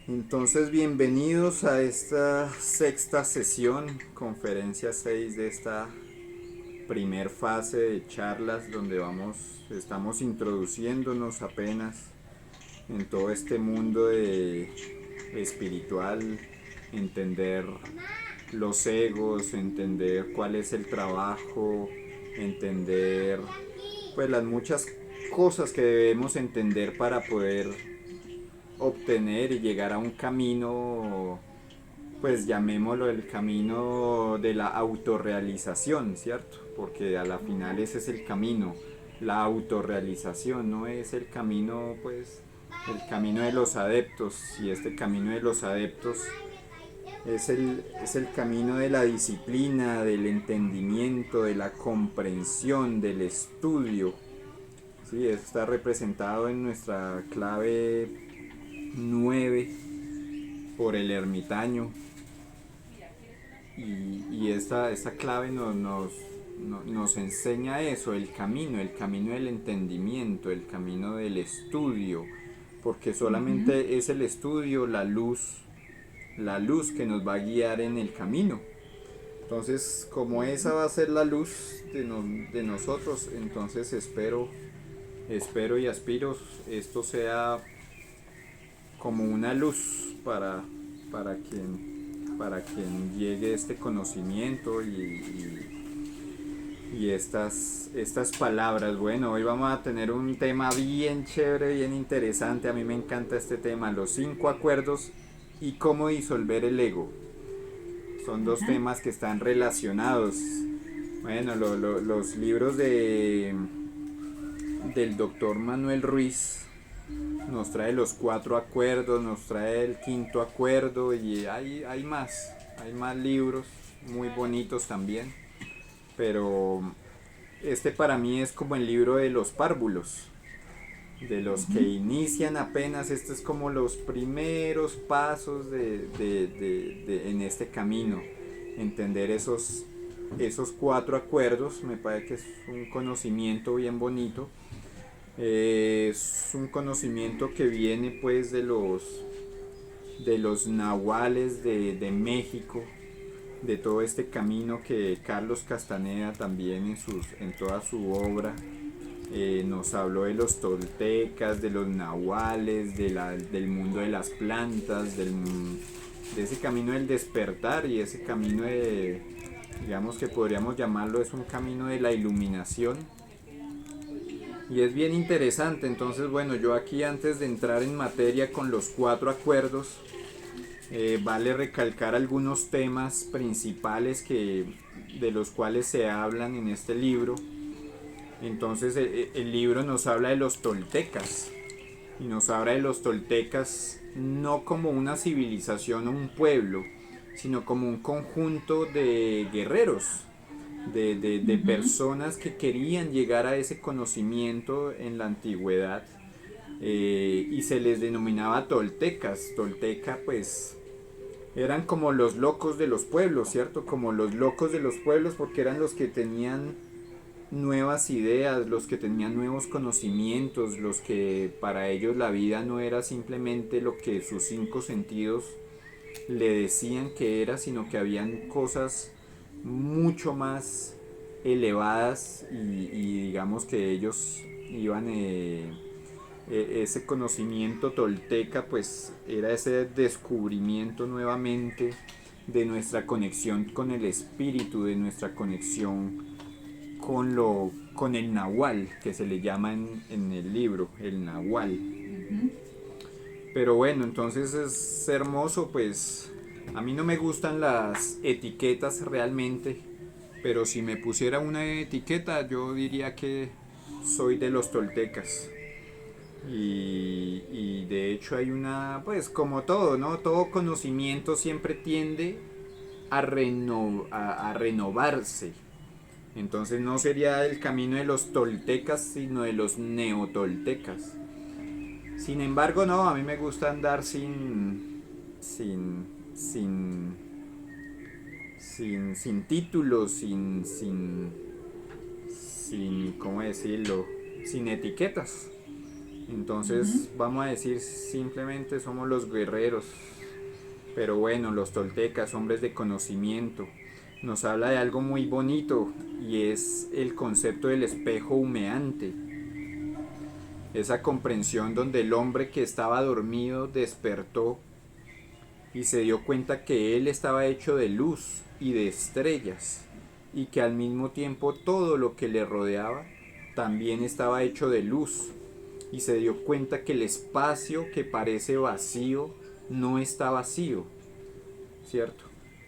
Entonces, bienvenidos a esta sexta sesión, conferencia 6 de esta primer fase de charlas donde estamos introduciéndonos apenas en todo este mundo espiritual, entender los egos, entender cuál es el trabajo, entender pues las muchas cosas que debemos entender para poder obtener y llegar a un camino, pues llamémoslo el camino de la autorrealización, ¿cierto? Porque a la final ese es el camino, la autorrealización, no es el camino, pues, el camino de los adeptos, y este camino de los adeptos es el camino de la disciplina, del entendimiento, de la comprensión, del estudio. Sí, eso está representado en nuestra clave 9 por el ermitaño. Y esta clave nos enseña eso, el camino del entendimiento, el camino del estudio, porque solamente es el estudio, la luz que nos va a guiar en el camino. Entonces, como esa va a ser la luz de nosotros, entonces espero y aspiro esto sea como una luz para quien llegue este conocimiento y estas palabras. Bueno, hoy vamos a tener un tema bien chévere, bien interesante. A mí me encanta este tema, los 5 acuerdos y cómo disolver el ego. Son dos temas que están relacionados. Bueno, los libros del doctor Manuel Ruiz nos trae los 4 acuerdos, nos trae el 5.º acuerdo y hay más libros muy bonitos también, pero este para mí es como el libro de los párvulos, de los que inician apenas. Este es como los primeros pasos en este camino, entender esos 4 acuerdos. Me parece que es un conocimiento bien bonito. Es un conocimiento que viene pues de los nahuales de México, de todo este camino que Carlos Castaneda también en toda su obra nos habló de los toltecas, de los nahuales, del mundo de las plantas, de ese camino del despertar y ese camino digamos que podríamos llamarlo, es un camino de la iluminación. Y es bien interesante. Entonces, bueno, yo aquí, antes de entrar en materia con los 4 acuerdos, vale recalcar algunos temas principales de los cuales se hablan en este libro. Entonces, el libro nos habla de los toltecas, y nos habla de los toltecas no como una civilización o un pueblo, sino como un conjunto de guerreros, de personas que querían llegar a ese conocimiento en la antigüedad, y se les denominaba toltecas. Tolteca pues eran como los locos de los pueblos, ¿cierto? Como los locos de los pueblos, porque eran los que tenían nuevas ideas, los que tenían nuevos conocimientos, los que para ellos la vida no era simplemente lo que sus 5 sentidos le decían que era, sino que habían cosas mucho más elevadas, y digamos que ellos iban, ese conocimiento tolteca pues era ese descubrimiento nuevamente de nuestra conexión con el espíritu, de nuestra conexión con el nahual, que se le llama en el libro, el nahual. Pero bueno, entonces es hermoso, pues a mí no me gustan las etiquetas realmente, pero si me pusiera una etiqueta yo diría que soy de los toltecas. Y de hecho hay pues como todo, ¿no? Todo conocimiento siempre tiende a renovarse. Entonces no sería el camino de los toltecas, sino de los neotoltecas. Sin embargo, no, a mí me gusta andar sin, sin, sin títulos, ¿cómo decirlo? Sin etiquetas. Entonces vamos a decir simplemente somos los guerreros. Pero bueno, los toltecas, hombres de conocimiento, nos habla de algo muy bonito y es el concepto del espejo humeante. Esa comprensión donde el hombre que estaba dormido despertó y se dio cuenta que él estaba hecho de luz y de estrellas y que al mismo tiempo todo lo que le rodeaba también estaba hecho de luz, y se dio cuenta que el espacio que parece vacío no está vacío, ¿cierto?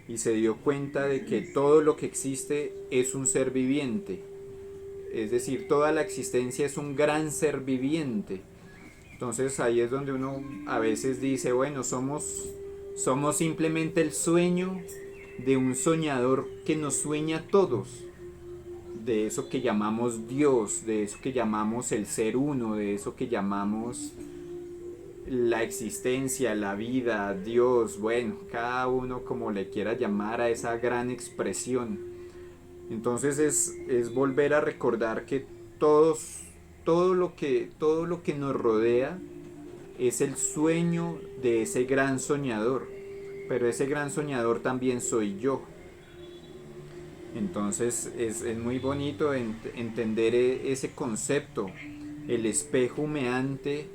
Y se dio cuenta de que todo lo que existe es un ser viviente, es decir, toda la existencia es un gran ser viviente. Entonces ahí es donde uno a veces dice, bueno, somos simplemente el sueño de un soñador que nos sueña a todos, de eso que llamamos Dios, de eso que llamamos el ser uno, de eso que llamamos la existencia, la vida, Dios, bueno, cada uno como le quiera llamar a esa gran expresión. Entonces es volver a recordar que todo lo que nos rodea es el sueño de ese gran soñador, pero ese gran soñador también soy yo. Entonces es muy bonito entender ese concepto, el espejo humeante.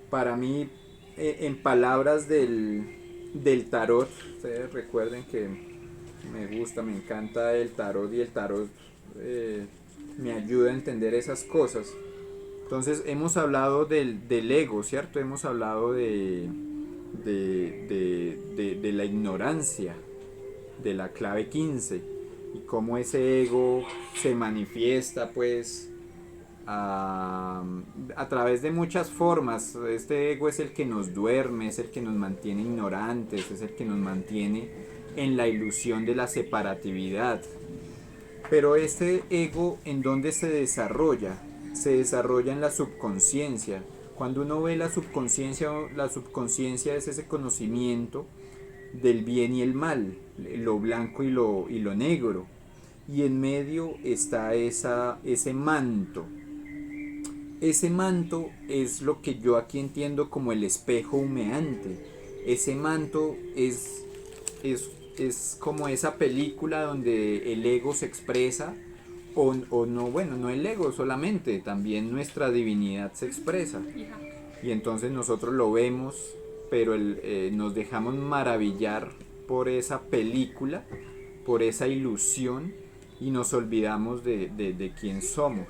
Para mí, en palabras del tarot, ustedes recuerden que me gusta, me encanta el tarot, y el tarot me ayuda a entender esas cosas. Entonces hemos hablado del ego, ¿cierto? Hemos hablado de la ignorancia, de la clave 15, y cómo ese ego se manifiesta pues a través de muchas formas. Este ego es el que nos duerme, es el que nos mantiene ignorantes, es el que nos mantiene en la ilusión de la separatividad. Pero este ego, ¿en dónde se desarrolla? Se desarrolla en la subconsciencia. Cuando uno ve la subconsciencia es ese conocimiento del bien y el mal, lo blanco y lo negro. Y en medio está ese manto. Ese manto es lo que yo aquí entiendo como el espejo humeante. Ese manto es como esa película donde el ego se expresa, o no, bueno, no el ego solamente, también nuestra divinidad se expresa. Y entonces nosotros lo vemos, pero nos dejamos maravillar por esa película, por esa ilusión, y nos olvidamos de quién somos.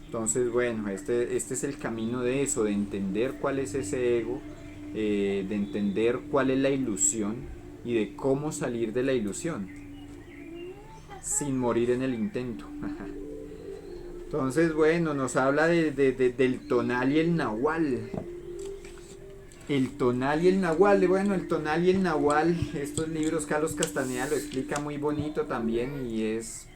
Entonces, bueno, este es el camino de eso, de entender cuál es ese ego, de entender cuál es la ilusión y de cómo salir de la ilusión sin morir en el intento. Entonces, bueno, nos habla del tonal y el nahual. El tonal y el nahual, bueno, el tonal y el nahual, estos libros Carlos Castaneda lo explica muy bonito también, y es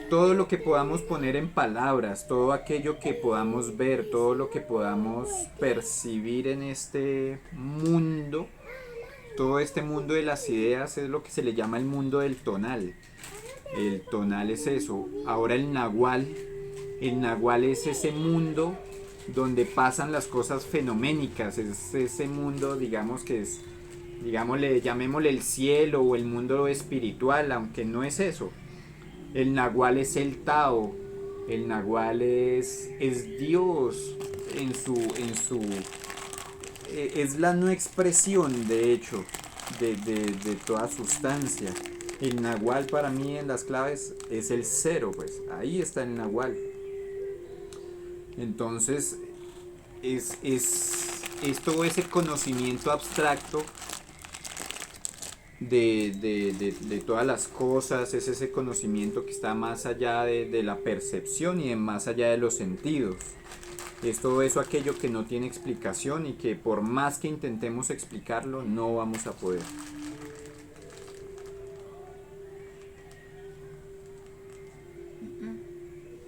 todo lo que podamos poner en palabras, todo aquello que podamos ver, todo lo que podamos percibir en este mundo, todo este mundo de las ideas es lo que se le llama el mundo del tonal. El tonal es eso. Ahora el nahual es ese mundo donde pasan las cosas fenoménicas, es ese mundo, digamos que es, digámosle, llamémosle el cielo o el mundo espiritual, aunque no es eso. El nahual es el Tao, el nahual es Dios es la no expresión, de hecho, de toda sustancia. El nahual para mí en las claves es el cero, pues ahí está el nahual. Entonces es todo ese conocimiento abstracto de todas las cosas, es ese conocimiento que está más allá de la percepción y más allá de los sentidos. Es todo eso, aquello que no tiene explicación y que por más que intentemos explicarlo no vamos a poder.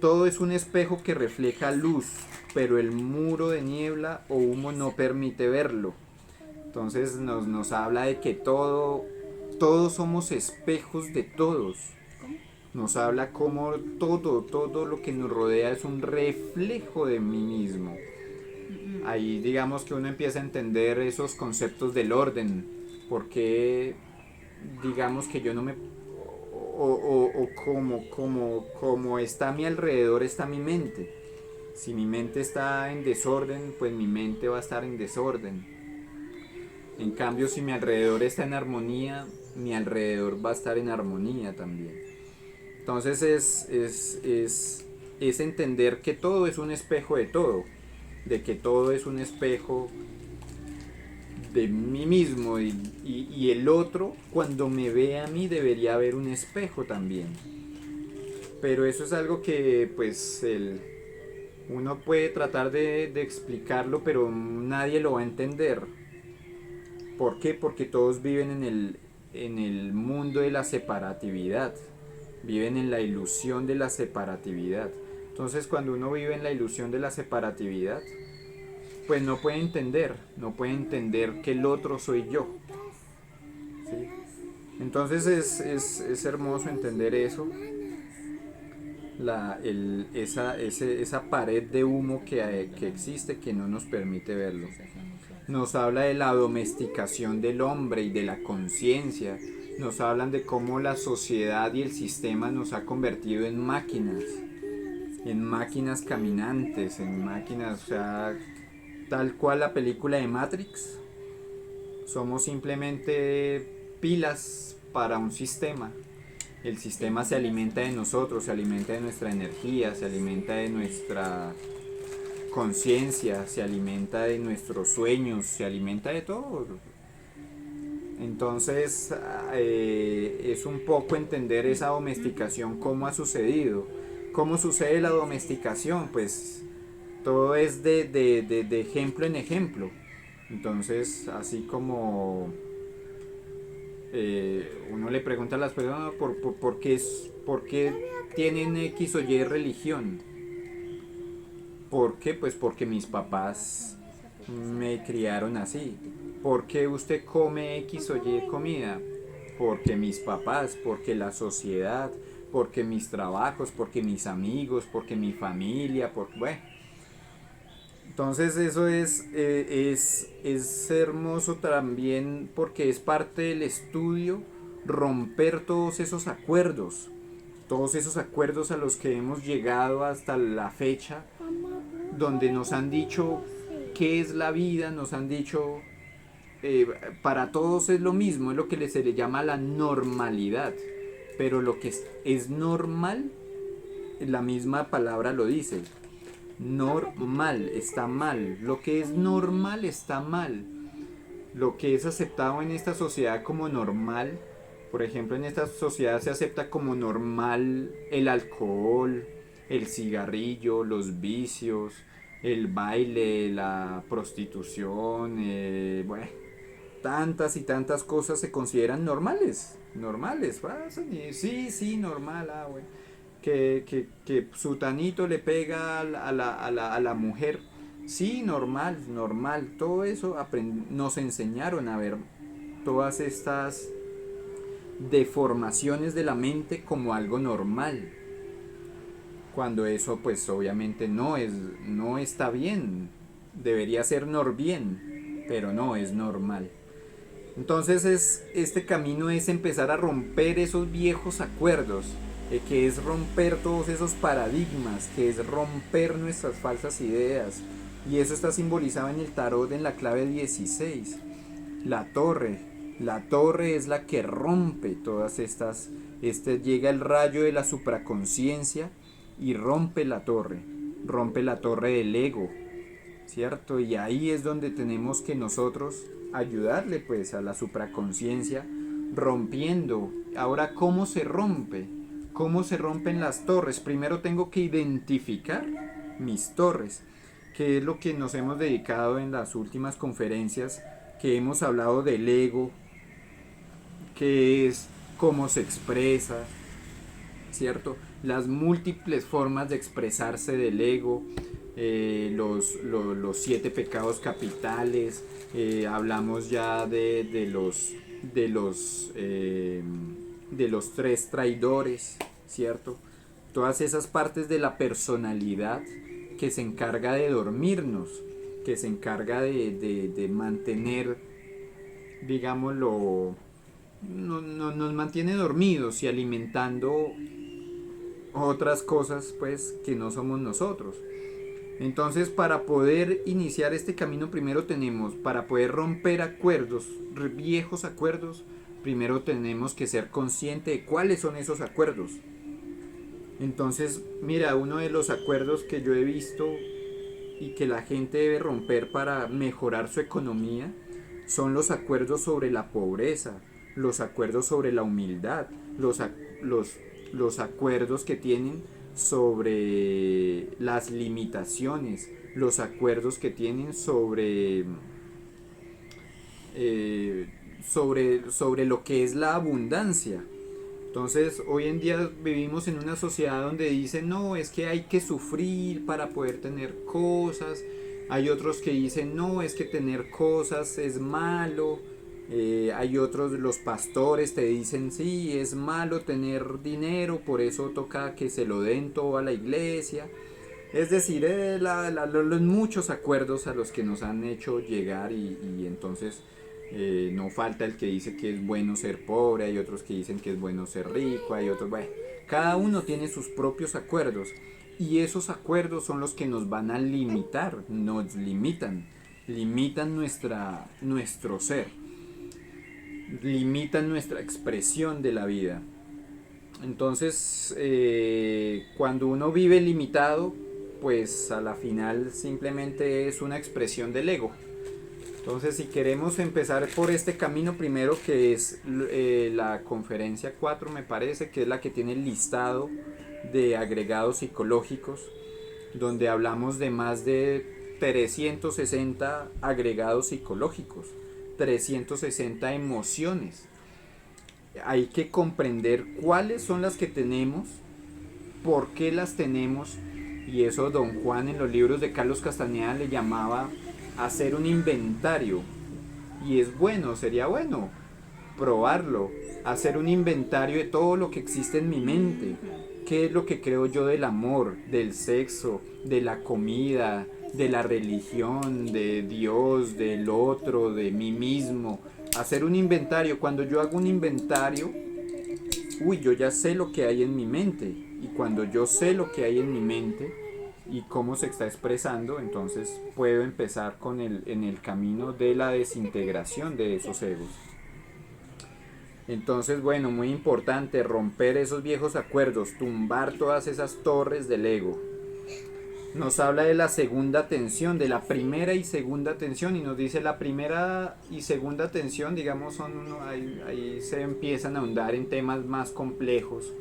Todo es un espejo que refleja luz, pero el muro de niebla o humo no permite verlo. Entonces nos habla de que todos somos espejos de todos. Nos habla como todo lo que nos rodea es un reflejo de mí mismo. ahí digamos que uno empieza a entender esos conceptos del orden, porque digamos que yo no me... o como está a mi alrededor está mi mente. Si mi mente está en desorden, pues mi mente va a estar en desorden. En cambio, si mi alrededor está en armonía, mi alrededor va a estar en armonía también. Entonces es entender que todo es un espejo de todo, de que todo es un espejo de mí mismo y el otro cuando me ve a mí debería haber un espejo también. Pero eso es algo que pues uno puede tratar de explicarlo, pero nadie lo va a entender. ¿Por qué? Porque todos viven en el mundo de la separatividad, viven en la ilusión de la separatividad. Entonces cuando uno vive en la ilusión de la separatividad, pues no puede entender que el otro soy yo. ¿Sí? Entonces es hermoso entender eso, esa pared de humo que existe que no nos permite verlo. Nos habla de la domesticación del hombre y de la conciencia. Nos hablan de cómo la sociedad y el sistema nos ha convertido en máquinas caminantes, en máquinas, o sea, tal cual la película de Matrix. Somos simplemente pilas para un sistema. El sistema se alimenta de nosotros, se alimenta de nuestra energía, se alimenta de nuestra conciencia, se alimenta de nuestros sueños, se alimenta de todo. Entonces es un poco entender esa domesticación, cómo ha sucedido. ¿Cómo sucede la domesticación? Pues todo es de ejemplo en ejemplo. Entonces, así como uno le pregunta a las personas por qué tienen X o Y religión. ¿Por qué? Pues porque mis papás me criaron así. ¿Por qué usted come X o Y comida? Porque mis papás, porque la sociedad, porque mis trabajos, porque mis amigos, porque mi familia, bueno. Entonces eso es hermoso también porque es parte del estudio romper todos esos acuerdos a los que hemos llegado hasta la fecha, donde nos han dicho qué es la vida, nos han dicho para todos es lo mismo, es lo que se le llama la normalidad, pero lo que es normal, la misma palabra lo dice, normal, está mal, lo que es normal está mal, lo que es aceptado en esta sociedad como normal, por ejemplo en esta sociedad se acepta como normal el alcohol, el cigarrillo, los vicios, el baile, la prostitución, bueno, tantas y tantas cosas se consideran normales, pasan y sí, normal, bueno. Que sutanito le pega a la mujer, sí, normal, todo eso nos enseñaron a ver todas estas deformaciones de la mente como algo normal, cuando eso pues obviamente no está bien, debería ser bien, pero no es normal. Entonces este camino es empezar a romper esos viejos acuerdos, que es romper todos esos paradigmas, que es romper nuestras falsas ideas. Y eso está simbolizado en el tarot en la clave 16. La torre. La torre es la que rompe todas estas. Llega el rayo de la supraconciencia y rompe la torre. Rompe la torre del ego, ¿cierto? Y ahí es donde tenemos que nosotros ayudarle pues a la supraconciencia rompiendo. Ahora, ¿cómo se rompe? ¿Cómo se rompen las torres? Primero tengo que identificar mis torres, que es lo que nos hemos dedicado en las últimas conferencias, que hemos hablado del ego, que es cómo se expresa, ¿cierto? Las múltiples formas de expresarse del ego, los 7 pecados capitales, hablamos ya de los 3 traidores, ¿cierto? Todas esas partes de la personalidad que se encarga de dormirnos. que se encarga de mantener, digámoslo, nos mantiene dormidos y alimentando otras cosas pues que no somos nosotros. Entonces, para poder iniciar este camino, primero tenemos, para poder romper acuerdos, viejos acuerdos, primero tenemos que ser consciente de cuáles son esos acuerdos. Entonces, mira, uno de los acuerdos que yo he visto y que la gente debe romper para mejorar su economía son los acuerdos sobre la pobreza, los acuerdos sobre la humildad, los acuerdos que tienen sobre las limitaciones, los acuerdos que tienen sobre lo que es la abundancia. Entonces, hoy en día vivimos en una sociedad donde dicen, no, es que hay que sufrir para poder tener cosas. Hay otros que dicen, no, es que tener cosas es malo. Hay otros, los pastores te dicen, sí, es malo tener dinero, por eso toca que se lo den todo a la iglesia. Es decir, los muchos acuerdos a los que nos han hecho llegar y entonces no falta el que dice que es bueno ser pobre, hay otros que dicen que es bueno ser rico, hay otros, bueno, cada uno tiene sus propios acuerdos y esos acuerdos son los que nos van a limitar, nos limitan nuestro ser, limitan nuestra expresión de la vida. Entonces, cuando uno vive limitado, pues a la final simplemente es una expresión del ego. Entonces, si queremos empezar por este camino primero, que es la conferencia 4, me parece, que es la que tiene el listado de agregados psicológicos, donde hablamos de más de 360 agregados psicológicos, 360 emociones. Hay que comprender cuáles son las que tenemos, por qué las tenemos, y eso don Juan en los libros de Carlos Castaneda le llamaba hacer un inventario. Y es bueno, sería bueno probarlo, hacer un inventario de todo lo que existe en mi mente. ¿Qué es lo que creo yo del amor, del sexo, de la comida, de la religión, de Dios, del otro, de mí mismo? Hacer un inventario. Cuando yo hago un inventario, yo ya sé lo que hay en mi mente. Y cuando yo sé lo que hay en mi mente y cómo se está expresando, entonces puedo empezar en el camino de la desintegración de esos egos. Entonces, bueno, muy importante romper esos viejos acuerdos, tumbar todas esas torres del ego. Nos habla de la segunda tensión, de la primera y segunda tensión, y nos dice la primera y segunda tensión, digamos, ahí se empiezan a ahondar en temas más complejos,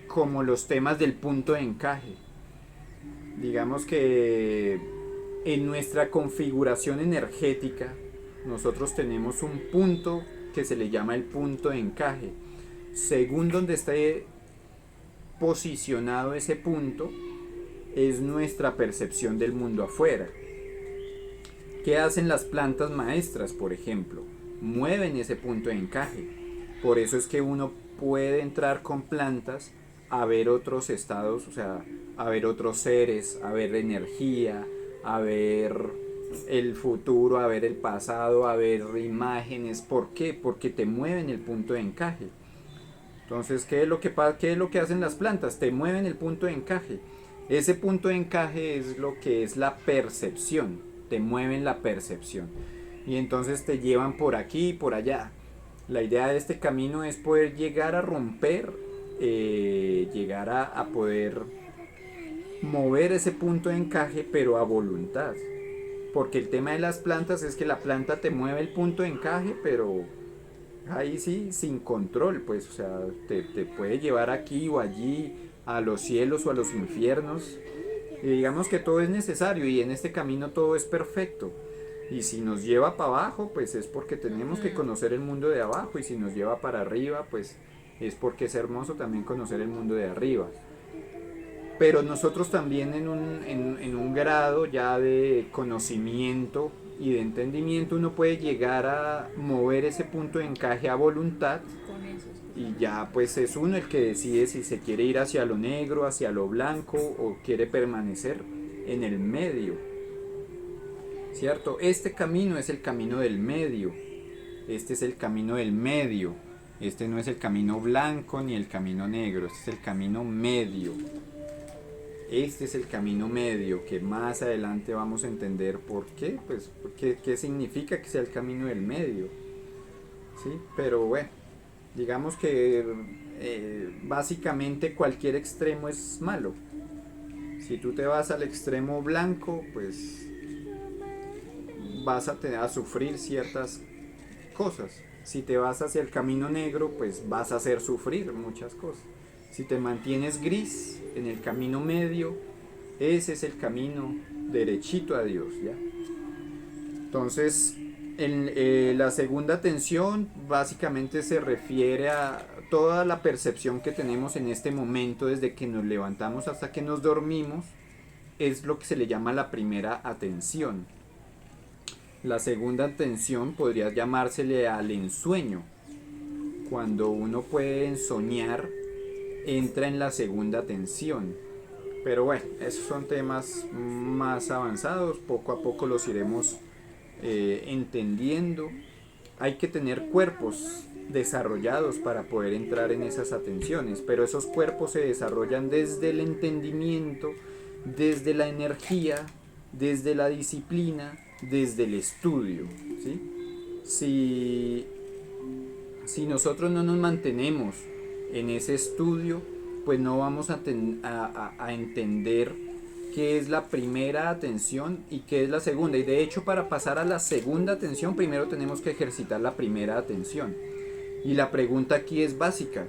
como los temas del punto de encaje. Digamos que en nuestra configuración energética, nosotros tenemos un punto que se le llama el punto de encaje. Según donde esté posicionado ese punto, es nuestra percepción del mundo afuera. ¿Qué hacen las plantas maestras, por ejemplo? Mueven ese punto de encaje. Por eso es que uno puede entrar con plantas a ver otros estados, o sea, a ver otros seres, a ver energía, a ver el futuro, a ver el pasado, a ver imágenes. ¿Por qué? Porque te mueven el punto de encaje. Entonces, ¿qué es lo que hacen las plantas? Te mueven el punto de encaje. Ese punto de encaje es lo que es la percepción, te mueven la percepción y entonces te llevan por aquí y por allá. La idea de este camino es poder llegar a romper, llegar a poder mover ese punto de encaje, pero a voluntad. Porque el tema de las plantas es que la planta te mueve el punto de encaje, pero ahí sí, sin control, pues, o sea, te puede llevar aquí o allí, a los cielos o a los infiernos. Y digamos que todo es necesario y en este camino todo es perfecto. Y si nos lleva para abajo, pues es porque tenemos que conocer el mundo de abajo. Y si nos lleva para arriba, pues es porque es hermoso también conocer el mundo de arriba. Pero nosotros también en un grado ya de conocimiento y de entendimiento, uno puede llegar a mover ese punto de encaje a voluntad. Y ya pues es uno el que decide si se quiere ir hacia lo negro, hacia lo blanco o quiere permanecer en el medio. ¿cierto? Este camino es el camino del medio. Este es el camino del medio. Este no es el camino blanco ni el camino negro. Este es el camino medio. Este es el camino medio que más adelante vamos a entender por qué. Pues, qué significa que sea el camino del medio. ¿Sí? Pero bueno, digamos que básicamente cualquier extremo es malo. Si tú te vas al extremo blanco, pues vas a sufrir ciertas cosas. Si te vas hacia el camino negro, pues vas a hacer sufrir muchas cosas. Si te mantienes gris en el camino medio, ese es el camino derechito a Dios, ¿ya? Entonces, la segunda tensión básicamente se refiere a toda la percepción que tenemos en este momento, desde que nos levantamos hasta que nos dormimos, es lo que se le llama la primera atención. La segunda atención podría llamársele al ensueño. Cuando uno puede ensoñar, entra en la segunda atención. Pero bueno, esos son temas más avanzados, poco a poco los iremos entendiendo. Hay que tener cuerpos desarrollados para poder entrar en esas atenciones, pero esos cuerpos se desarrollan desde el entendimiento, desde la energía, desde la disciplina, desde el estudio, ¿sí? Si nosotros no nos mantenemos en ese estudio, pues no vamos a entender qué es la primera atención y qué es la segunda. Y de hecho, para pasar a la segunda atención, primero tenemos que ejercitar la primera atención. Y la pregunta aquí es básica,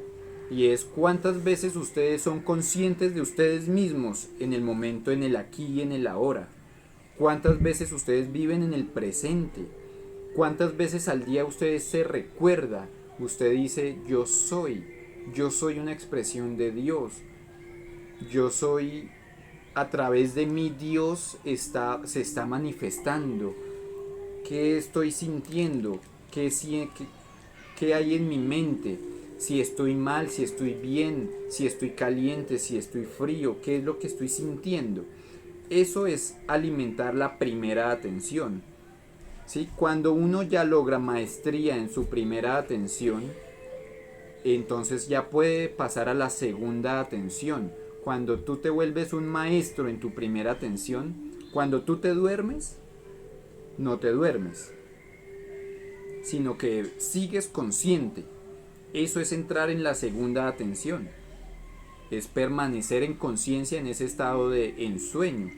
y es: ¿cuántas veces ustedes son conscientes de ustedes mismos en el momento, en el aquí y en el ahora? ¿Cuántas veces ustedes viven en el presente? ¿Cuántas veces al día ustedes se recuerda? Usted dice: yo soy una expresión de Dios, yo soy, a través de mí Dios se está manifestando. ¿Qué estoy sintiendo? ¿Qué hay en mi mente? Si estoy mal, si estoy bien, si estoy caliente, si estoy frío, ¿qué es lo que estoy sintiendo? Eso es alimentar la primera atención, ¿sí? Cuando uno ya logra maestría en su primera atención, entonces ya puede pasar a la segunda atención. Cuando tú te vuelves un maestro en tu primera atención, cuando tú te duermes, no te duermes, sino que sigues consciente. Eso es entrar en la segunda atención. Es permanecer en conciencia en ese estado de ensueño.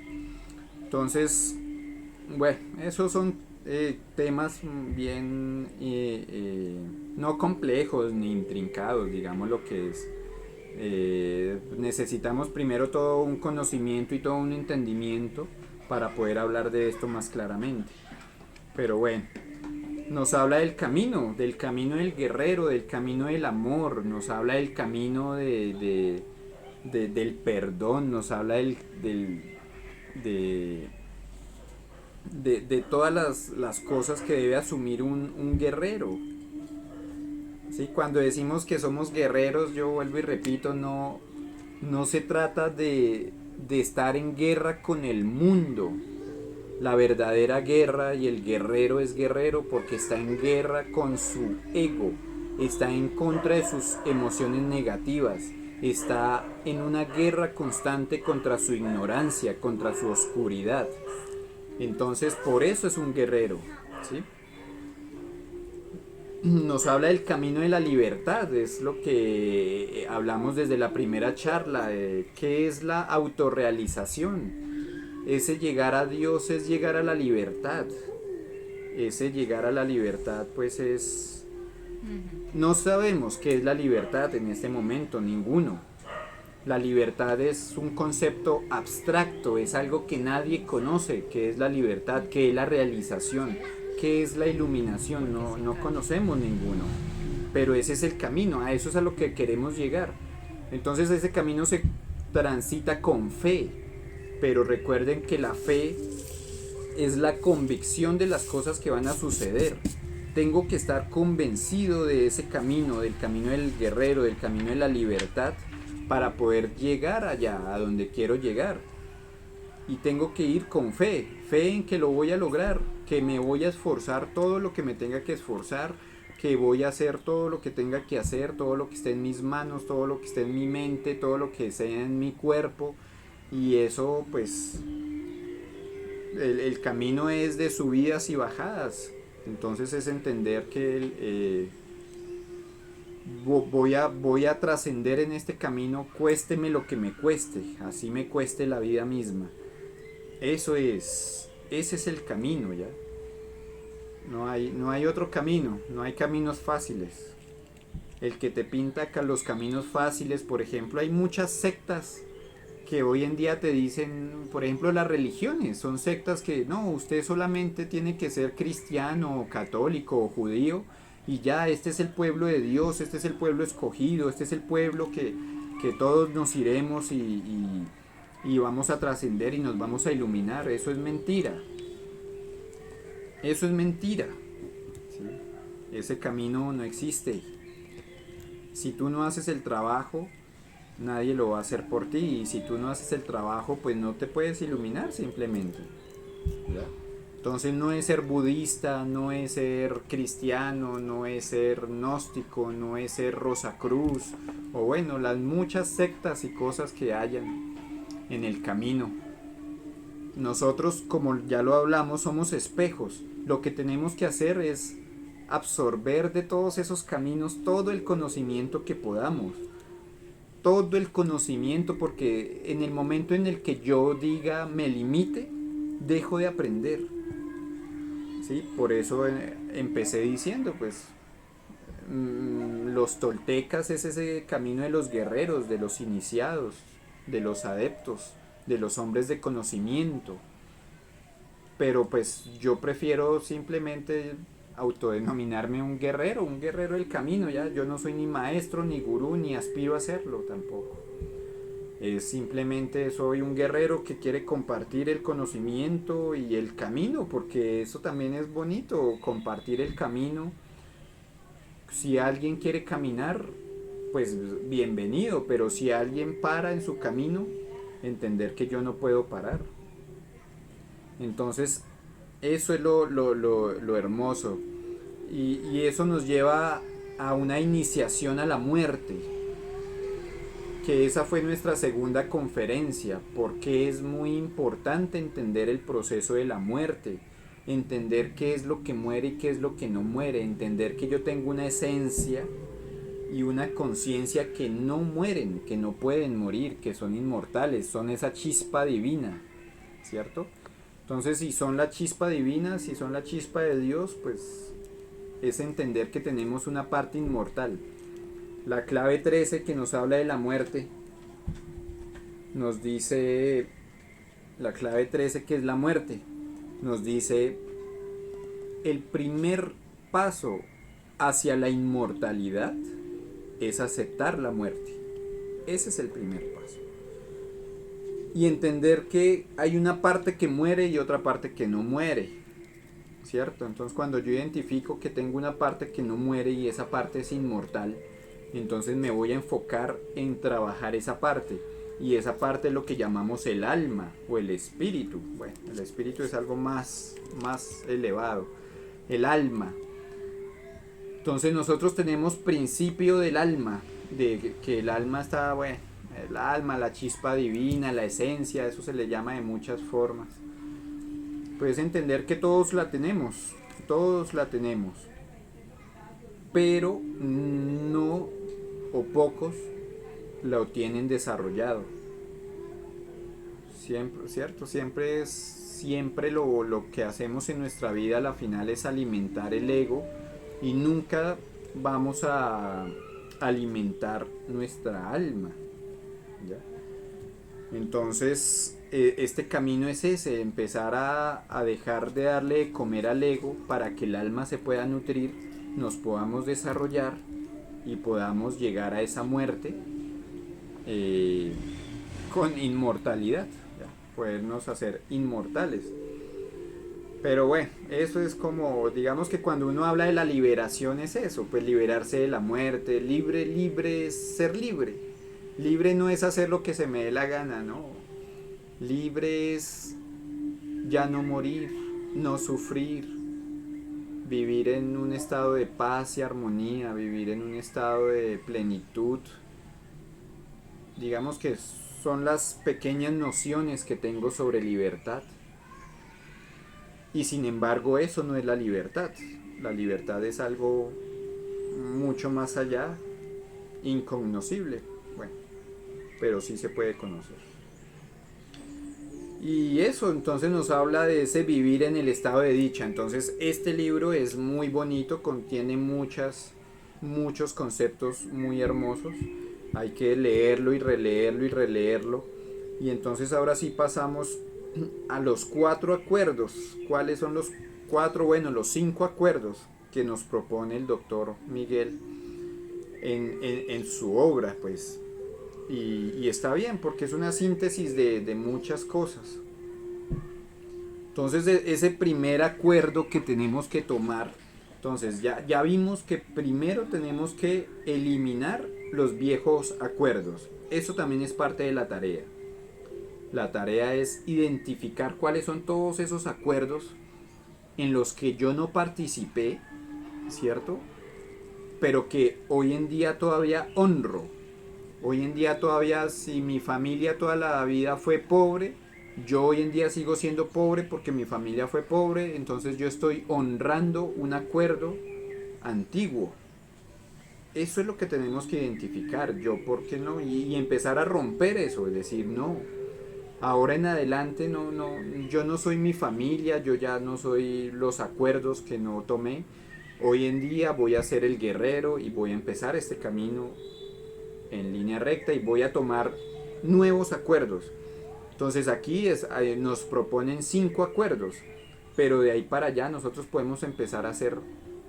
Entonces, bueno, esos son temas bien no complejos ni intrincados, digamos lo que es. Necesitamos primero todo un conocimiento y todo un entendimiento para poder hablar de esto más claramente. Pero bueno, nos habla del camino del guerrero, del camino del amor, nos habla del camino del perdón, nos habla de todas las cosas que debe asumir un guerrero. ¿Sí? Cuando decimos que somos guerreros, yo vuelvo y repito, no se trata de estar en guerra con el mundo. La verdadera guerra, y el guerrero es guerrero porque está en guerra con su ego, está en contra de sus emociones negativas, está en una guerra constante contra su ignorancia, contra su oscuridad. Entonces, por eso es un guerrero, ¿sí? Nos habla del camino de la libertad, es lo que hablamos desde la primera charla, ¿qué es la autorrealización? Ese llegar a Dios es llegar a la libertad. Ese llegar a la libertad, pues es... No sabemos qué es la libertad en este momento, ninguno. La libertad es un concepto abstracto, es algo que nadie conoce, qué es la libertad, qué es la realización, qué es la iluminación, no conocemos ninguno. Pero ese es el camino, a eso es a lo que queremos llegar. Entonces ese camino se transita con fe. Pero recuerden que la fe es la convicción de las cosas que van a suceder. Tengo que estar convencido de ese camino, del camino del guerrero, del camino de la libertad, para poder llegar allá, a donde quiero llegar. y tengo que ir con fe, fe en que lo voy a lograr, que me voy a esforzar todo lo que me tenga que esforzar, que voy a hacer todo lo que tenga que hacer, todo lo que esté en mis manos, todo lo que esté en mi mente, todo lo que sea en mi cuerpo. Y eso pues el camino es de subidas y bajadas. Entonces es entender que voy a trascender en este camino, cuésteme lo que me cueste, así me cueste la vida misma. Ese es el camino ya. No hay otro camino, no hay caminos fáciles. El que te pinta los caminos fáciles, por ejemplo, hay muchas sectas que hoy en día te dicen, por ejemplo, las religiones, son sectas que no, usted solamente tiene que ser cristiano, católico o judío y ya, este es el pueblo de Dios, este es el pueblo escogido, este es el pueblo que todos nos iremos y vamos a trascender y nos vamos a iluminar. Eso es mentira. Eso es mentira. ¿Sí? Ese camino no existe. Si tú no haces el trabajo, nadie lo va a hacer por ti, y si tú no haces el trabajo, pues no te puedes iluminar simplemente. ¿Ya? Entonces no es ser budista, no es ser cristiano, no es ser gnóstico, no es ser Rosacruz, o bueno, las muchas sectas y cosas que hayan en el camino. Nosotros, como ya lo hablamos, somos espejos. Lo que tenemos que hacer es absorber de todos esos caminos todo el conocimiento que podamos. Todo el conocimiento, porque en el momento en el que yo diga me limite, dejo de aprender. ¿Sí? Por eso empecé diciendo, pues, los toltecas es ese camino de los guerreros, de los iniciados, de los adeptos, de los hombres de conocimiento. Pero pues yo prefiero simplemente autodenominarme un guerrero del camino, ya. Yo no soy ni maestro, ni gurú, ni aspiro a serlo tampoco. Simplemente soy un guerrero que quiere compartir el conocimiento y el camino, porque eso también es bonito, compartir el camino. Si alguien quiere caminar, pues bienvenido, pero si alguien para en su camino, entender que yo no puedo parar. Entonces, eso es lo hermoso. Y eso nos lleva a una iniciación a la muerte, que esa fue nuestra segunda conferencia, porque es muy importante entender el proceso de la muerte, entender qué es lo que muere y qué es lo que no muere, entender que yo tengo una esencia y una conciencia que no mueren, que no pueden morir, que son inmortales, son esa chispa divina, ¿cierto? Entonces, si son la chispa divina, si son la chispa de Dios, pues es entender que tenemos una parte inmortal. La clave 13 que nos habla de la muerte, nos dice, la clave 13 que es la muerte, nos dice, el primer paso hacia la inmortalidad es aceptar la muerte. Ese es el primer paso. Y entender que hay una parte que muere y otra parte que no muere, ¿cierto? Entonces cuando yo identifico que tengo una parte que no muere y esa parte es inmortal, entonces me voy a enfocar en trabajar esa parte. Y esa parte es lo que llamamos el alma o el espíritu. Bueno, el espíritu es algo más elevado. El alma. Entonces nosotros tenemos principio del alma, de que el alma está, bueno, el alma, la chispa divina, la esencia, eso se le llama de muchas formas. Puedes entender que todos la tenemos, pero no, o pocos lo tienen desarrollado. Siempre, ¿cierto? Siempre lo que hacemos en nuestra vida a la final es alimentar el ego, y nunca vamos a alimentar nuestra alma, ¿ya? Entonces este camino es ese, empezar a dejar de darle de comer al ego para que el alma se pueda nutrir, nos podamos desarrollar y podamos llegar a esa muerte con inmortalidad, ¿ya? Podernos hacer inmortales. Pero bueno, eso es como, digamos que cuando uno habla de la liberación es eso, pues liberarse de la muerte. Libre es ser libre. Libre no es hacer lo que se me dé la gana, no. Libre es ya no morir, no sufrir, vivir en un estado de paz y armonía, vivir en un estado de plenitud. Digamos que son las pequeñas nociones que tengo sobre libertad. Y sin embargo eso no es la libertad. La libertad es algo mucho más allá, incognoscible. Bueno, pero sí se puede conocer. Y eso entonces nos habla de ese vivir en el estado de dicha. Entonces este libro es muy bonito, contiene muchos conceptos muy hermosos. Hay que leerlo y releerlo y releerlo. Y entonces ahora sí pasamos a los 4 acuerdos. ¿Cuáles son los 4? Bueno, los 5 acuerdos que nos propone el doctor Miguel en su obra, pues. Y está bien, porque es una síntesis de muchas cosas. Entonces, ese primer acuerdo que tenemos que tomar, entonces ya vimos que primero tenemos que eliminar los viejos acuerdos. Eso también es parte de la tarea. La tarea es identificar cuáles son todos esos acuerdos en los que yo no participé, ¿cierto? Pero que hoy en día todavía honro. Hoy en día todavía, si mi familia toda la vida fue pobre, yo hoy en día sigo siendo pobre porque mi familia fue pobre, entonces yo estoy honrando un acuerdo antiguo. Eso es lo que tenemos que identificar, yo por qué no, y empezar a romper eso, es decir, no, ahora en adelante yo no soy mi familia, yo ya no soy los acuerdos que no tomé. Hoy en día voy a ser el guerrero y voy a empezar este camino en línea recta y voy a tomar nuevos acuerdos. Entonces aquí nos proponen 5 acuerdos, pero de ahí para allá nosotros podemos empezar a hacer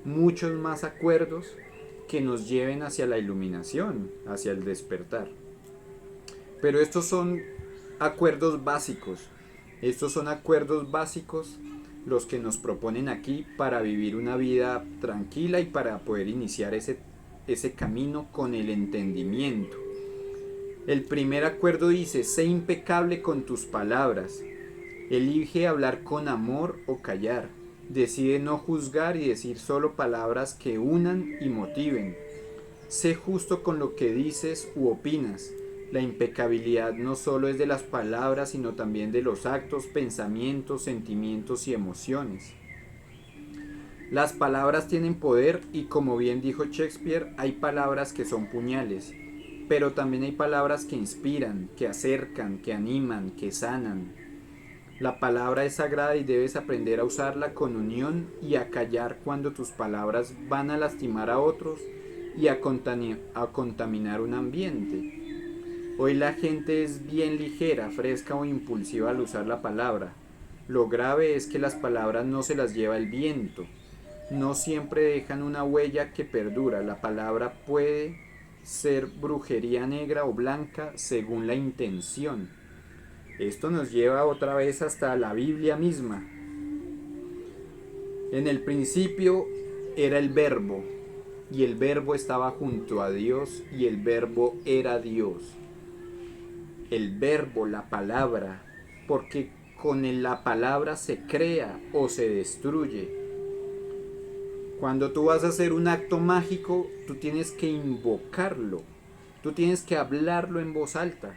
muchos más acuerdos que nos lleven hacia la iluminación, hacia el despertar. Pero estos son acuerdos básicos. Estos son acuerdos básicos los que nos proponen aquí para vivir una vida tranquila y para poder iniciar ese camino con el entendimiento. El primer acuerdo dice: sé impecable con tus palabras. Elige hablar con amor o callar. Decide no juzgar y decir solo palabras que unan y motiven. Sé justo con lo que dices u opinas. La impecabilidad no solo es de las palabras, sino también de los actos, pensamientos, sentimientos y emociones. Las palabras tienen poder y, como bien dijo Shakespeare, hay palabras que son puñales, pero también hay palabras que inspiran, que acercan, que animan, que sanan. La palabra es sagrada y debes aprender a usarla con unión y a callar cuando tus palabras van a lastimar a otros y a contaminar un ambiente. Hoy la gente es bien ligera, fresca o impulsiva al usar la palabra. Lo grave es que las palabras no se las lleva el viento. No siempre dejan una huella que perdura. La palabra puede ser brujería negra o blanca según la intención. Esto nos lleva otra vez hasta la Biblia misma. En el principio era el Verbo, y el Verbo estaba junto a Dios, y el Verbo era Dios. El Verbo, la palabra, porque con la palabra se crea o se destruye. Cuando tú vas a hacer un acto mágico, tú tienes que invocarlo, tú tienes que hablarlo en voz alta.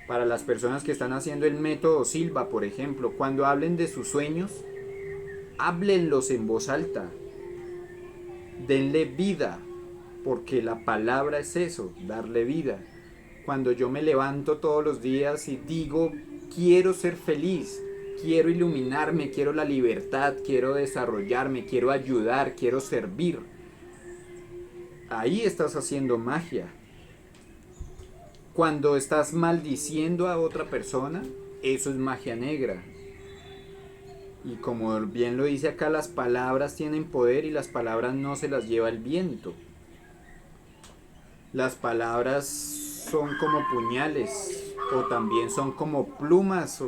Para las personas que están haciendo el método Silva, por ejemplo, cuando hablen de sus sueños, háblenlos en voz alta. Denle vida, porque la palabra es eso, darle vida. Cuando yo me levanto todos los días y digo, quiero ser feliz, quiero iluminarme, quiero la libertad, quiero desarrollarme, quiero ayudar, quiero servir. Ahí estás haciendo magia. Cuando estás maldiciendo a otra persona, eso es magia negra. Y como bien lo dice acá, las palabras tienen poder y las palabras no se las lleva el viento. Las palabras son como puñales o también son como plumas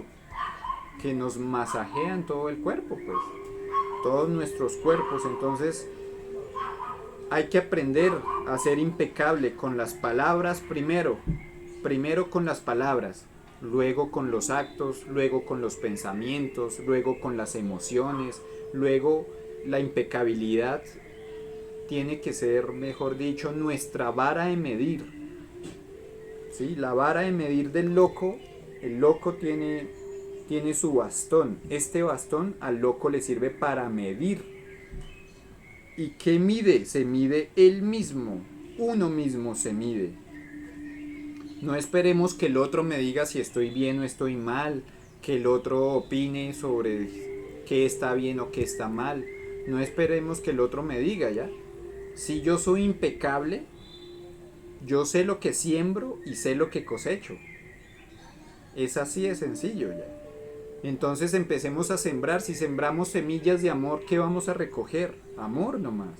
que nos masajean todo el cuerpo, pues, todos nuestros cuerpos. Entonces hay que aprender a ser impecable con las palabras primero con las palabras. luego con los actos, luego con los pensamientos, luego con las emociones, luego la impecabilidad tiene que ser, mejor dicho, nuestra vara de medir. ¿Sí? La vara de medir del loco, el loco tiene su bastón. Este bastón al loco le sirve para medir. ¿Y qué mide? Se mide él mismo. Uno mismo se mide. No esperemos que el otro me diga si estoy bien o estoy mal, que el otro opine sobre qué está bien o qué está mal. No esperemos que el otro me diga, ¿ya? Si yo soy impecable, yo sé lo que siembro y sé lo que cosecho. Es así de sencillo, ya. Entonces empecemos a sembrar. Si sembramos semillas de amor, ¿qué vamos a recoger? Amor nomás.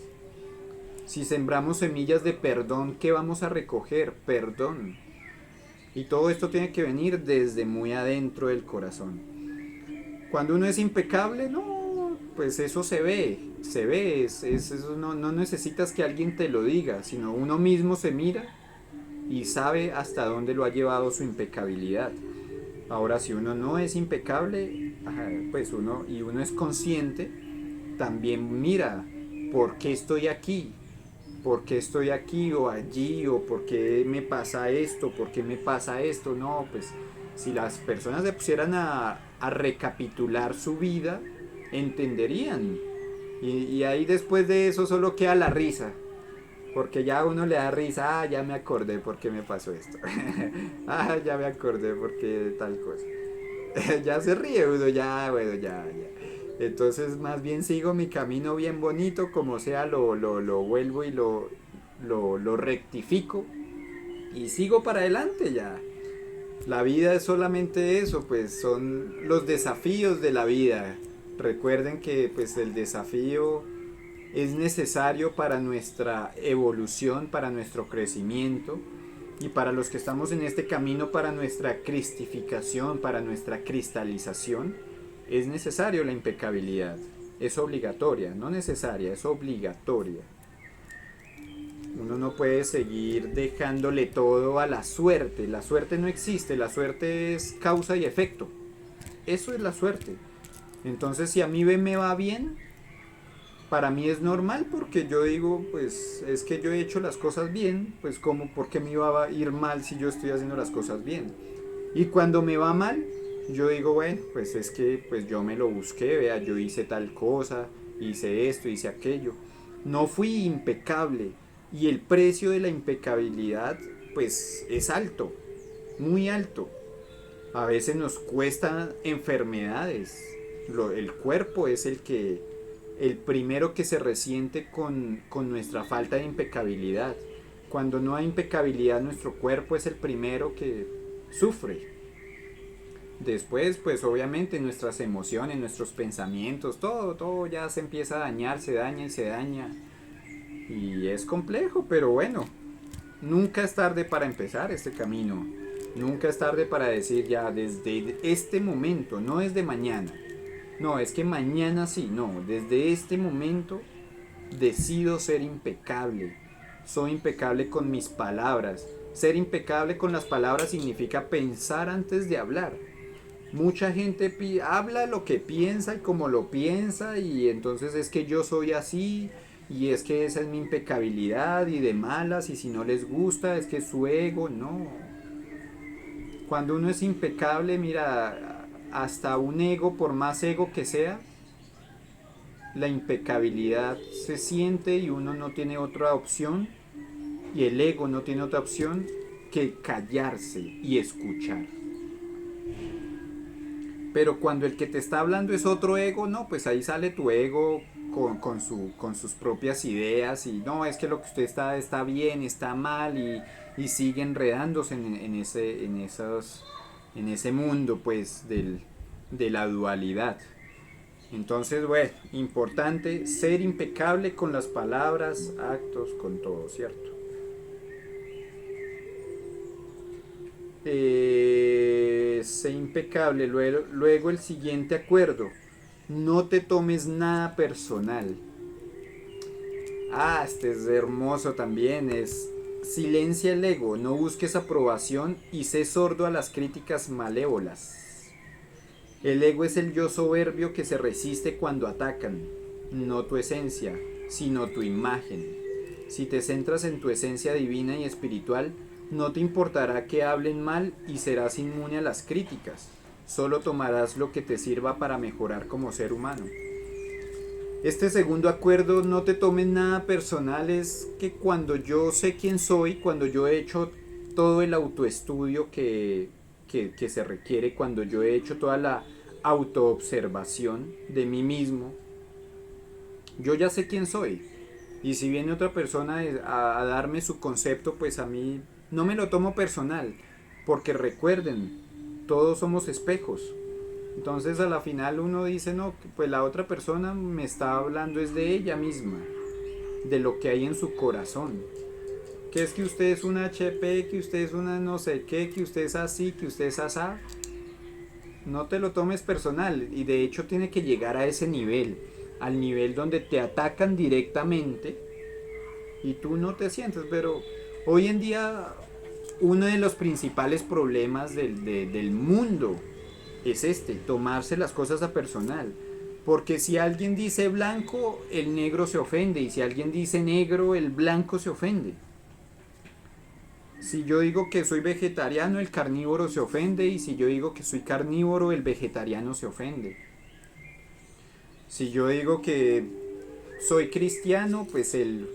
Si sembramos semillas de perdón, ¿qué vamos a recoger? Perdón. Y todo esto tiene que venir desde muy adentro del corazón. Cuando uno es impecable, no, pues eso se ve, eso no necesitas que alguien te lo diga, sino uno mismo se mira y sabe hasta dónde lo ha llevado su impecabilidad. Ahora, si uno no es impecable, pues uno es consciente, también mira por qué estoy aquí, por qué estoy aquí o allí, o por qué me pasa esto, por qué me pasa esto. No, pues si las personas se pusieran a recapitular su vida, entenderían. Y ahí después de eso solo queda la risa. Porque ya a uno le da risa, ya me acordé por qué me pasó esto. Ya me acordé por qué tal cosa. Ya se ríe uno, ya, bueno, ya. Entonces más bien sigo mi camino bien bonito, como sea lo vuelvo y lo rectifico y sigo para adelante ya. La vida es solamente eso, pues son los desafíos de la vida. Recuerden que pues el desafío es necesario para nuestra evolución, para nuestro crecimiento y para los que estamos en este camino, para nuestra cristificación, para nuestra cristalización. Es necesario la impecabilidad. Es obligatoria, no necesaria, es obligatoria. Uno no puede seguir dejándole todo a la suerte. La suerte no existe, la suerte es causa y efecto. Eso es la suerte. Entonces, si a mí me va bien, para mí es normal porque yo digo, pues es que yo he hecho las cosas bien, pues como, ¿por qué me iba a ir mal si yo estoy haciendo las cosas bien? Y cuando me va mal, yo digo, bueno, pues es que pues yo me lo busqué, vea, yo hice tal cosa, hice esto, hice aquello. No fui impecable y el precio de la impecabilidad pues es alto, muy alto. A veces nos cuestan enfermedades. El cuerpo es el primero que se resiente con nuestra falta de impecabilidad. Cuando no hay impecabilidad, nuestro cuerpo es el primero que sufre. Después, pues obviamente nuestras emociones, nuestros pensamientos, todo ya se empieza a dañar, se daña y se daña. Y es complejo, pero bueno, nunca es tarde para empezar este camino. Nunca es tarde para decir ya desde este momento, no desde mañana. No, es que mañana sí, no, desde este momento decido ser impecable. Soy impecable con mis palabras. Ser impecable con las palabras significa pensar antes de hablar. Mucha gente habla lo que piensa y como lo piensa y entonces es que yo soy así y es que esa es mi impecabilidad y de malas y si no les gusta es que es su ego, no. Cuando uno es impecable, mira, hasta un ego, por más ego que sea, la impecabilidad se siente y uno no tiene otra opción y el ego no tiene otra opción que callarse y escuchar. Pero cuando el que te está hablando es otro ego, no, pues ahí sale tu ego con sus propias ideas y no, es que lo que usted está bien, está mal y sigue enredándose en ese mundo pues de la dualidad. Entonces, bueno, importante ser impecable con las palabras, actos, con todo, ¿cierto? Sé impecable. Luego el siguiente acuerdo. No te tomes nada personal. Este es hermoso también. Silencia el ego, no busques aprobación y sé sordo a las críticas malévolas. El ego es el yo soberbio que se resiste cuando atacan, no tu esencia, sino tu imagen. Si te centras en tu esencia divina y espiritual, no te importará que hablen mal y serás inmune a las críticas. Solo tomarás lo que te sirva para mejorar como ser humano. Este segundo acuerdo, no te tomes nada personal, es que cuando yo sé quién soy, cuando yo he hecho todo el autoestudio que se requiere, cuando yo he hecho toda la autoobservación de mí mismo, yo ya sé quién soy. Y si viene otra persona a darme su concepto, pues a mí no me lo tomo personal, porque recuerden, todos somos espejos. Entonces a la final uno dice, no, pues la otra persona me está hablando es de ella misma, de lo que hay en su corazón. Que es que usted es una HP, que usted es una no sé qué, que usted es así, que usted es asá. No te lo tomes personal y de hecho tiene que llegar a ese nivel, al nivel donde te atacan directamente y tú no te sientes. Pero hoy en día uno de los principales problemas del mundo es tomarse las cosas a personal. Porque si alguien dice blanco, el negro se ofende. Y si alguien dice negro, el blanco se ofende. Si yo digo que soy vegetariano, el carnívoro se ofende. Y si yo digo que soy carnívoro, el vegetariano se ofende. Si yo digo que soy cristiano, pues el,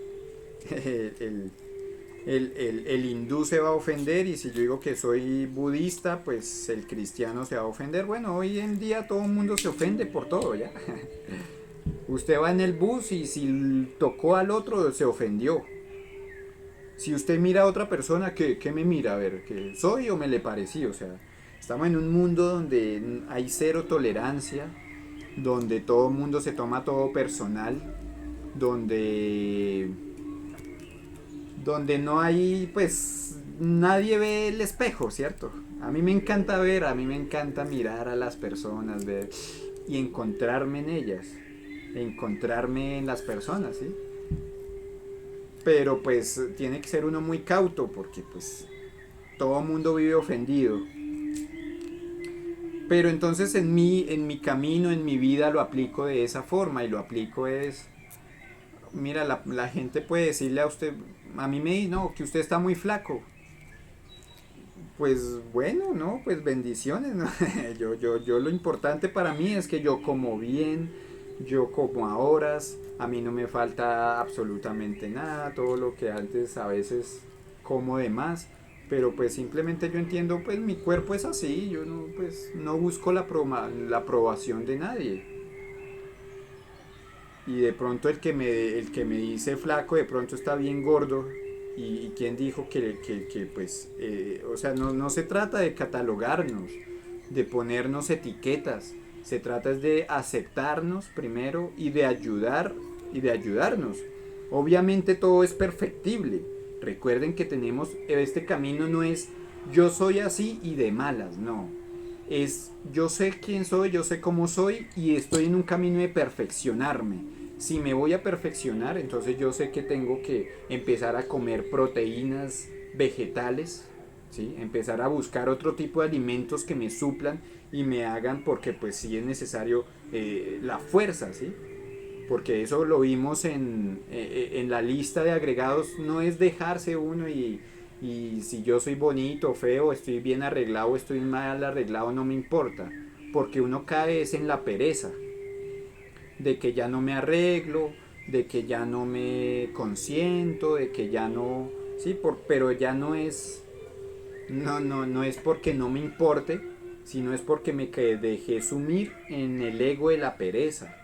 el hindú se va a ofender, y si yo digo que soy budista, pues el cristiano se va a ofender. Bueno, hoy en día todo el mundo se ofende por todo, ¿ya? Usted va en el bus y si tocó al otro, se ofendió. Si usted mira a otra persona, ¿qué me mira? A ver, ¿qué soy o me le parecí? O sea, estamos en un mundo donde hay cero tolerancia, donde todo el mundo se toma todo personal, donde no hay, pues, nadie ve el espejo, ¿cierto? A mí me encanta ver, a mí me encanta mirar a las personas, ver y encontrarme en ellas, encontrarme en las personas, ¿sí? Pero pues tiene que ser uno muy cauto porque pues todo mundo vive ofendido. Pero entonces en mi camino, en mi vida lo aplico de esa forma, y lo aplico es, mira, la gente puede decirle a usted, a mí me dice, no, que usted está muy flaco. Pues bueno, no, pues bendiciones, ¿no? Yo lo importante para mí es que yo como bien, yo como a horas, a mí no me falta absolutamente nada, todo lo que antes a veces como de más, pero pues simplemente yo entiendo, pues mi cuerpo es así, yo no, pues no busco la aprobación de nadie. Y de pronto el que me dice flaco, de pronto está bien gordo. Y quién dijo que pues, o sea, no se trata de catalogarnos, de ponernos etiquetas. Se trata es de aceptarnos primero y de ayudarnos. Obviamente todo es perfectible. Recuerden que tenemos, este camino no es yo soy así y de malas, no. Es yo sé quién soy, yo sé cómo soy y estoy en un camino de perfeccionarme. Si me voy a perfeccionar, entonces yo sé que tengo que empezar a comer proteínas vegetales, ¿sí? Empezar a buscar otro tipo de alimentos que me suplan y me hagan, porque pues sí es necesario la fuerza, ¿sí? Porque eso lo vimos en la lista de agregados, no es dejarse uno y si yo soy bonito, feo, estoy bien arreglado, estoy mal arreglado, no me importa, porque uno cae es en la pereza, de que ya no me arreglo, de que ya no me consiento, de que ya no, sí, pero ya no es, no es porque no me importe, sino es porque me dejé sumir en el ego de la pereza.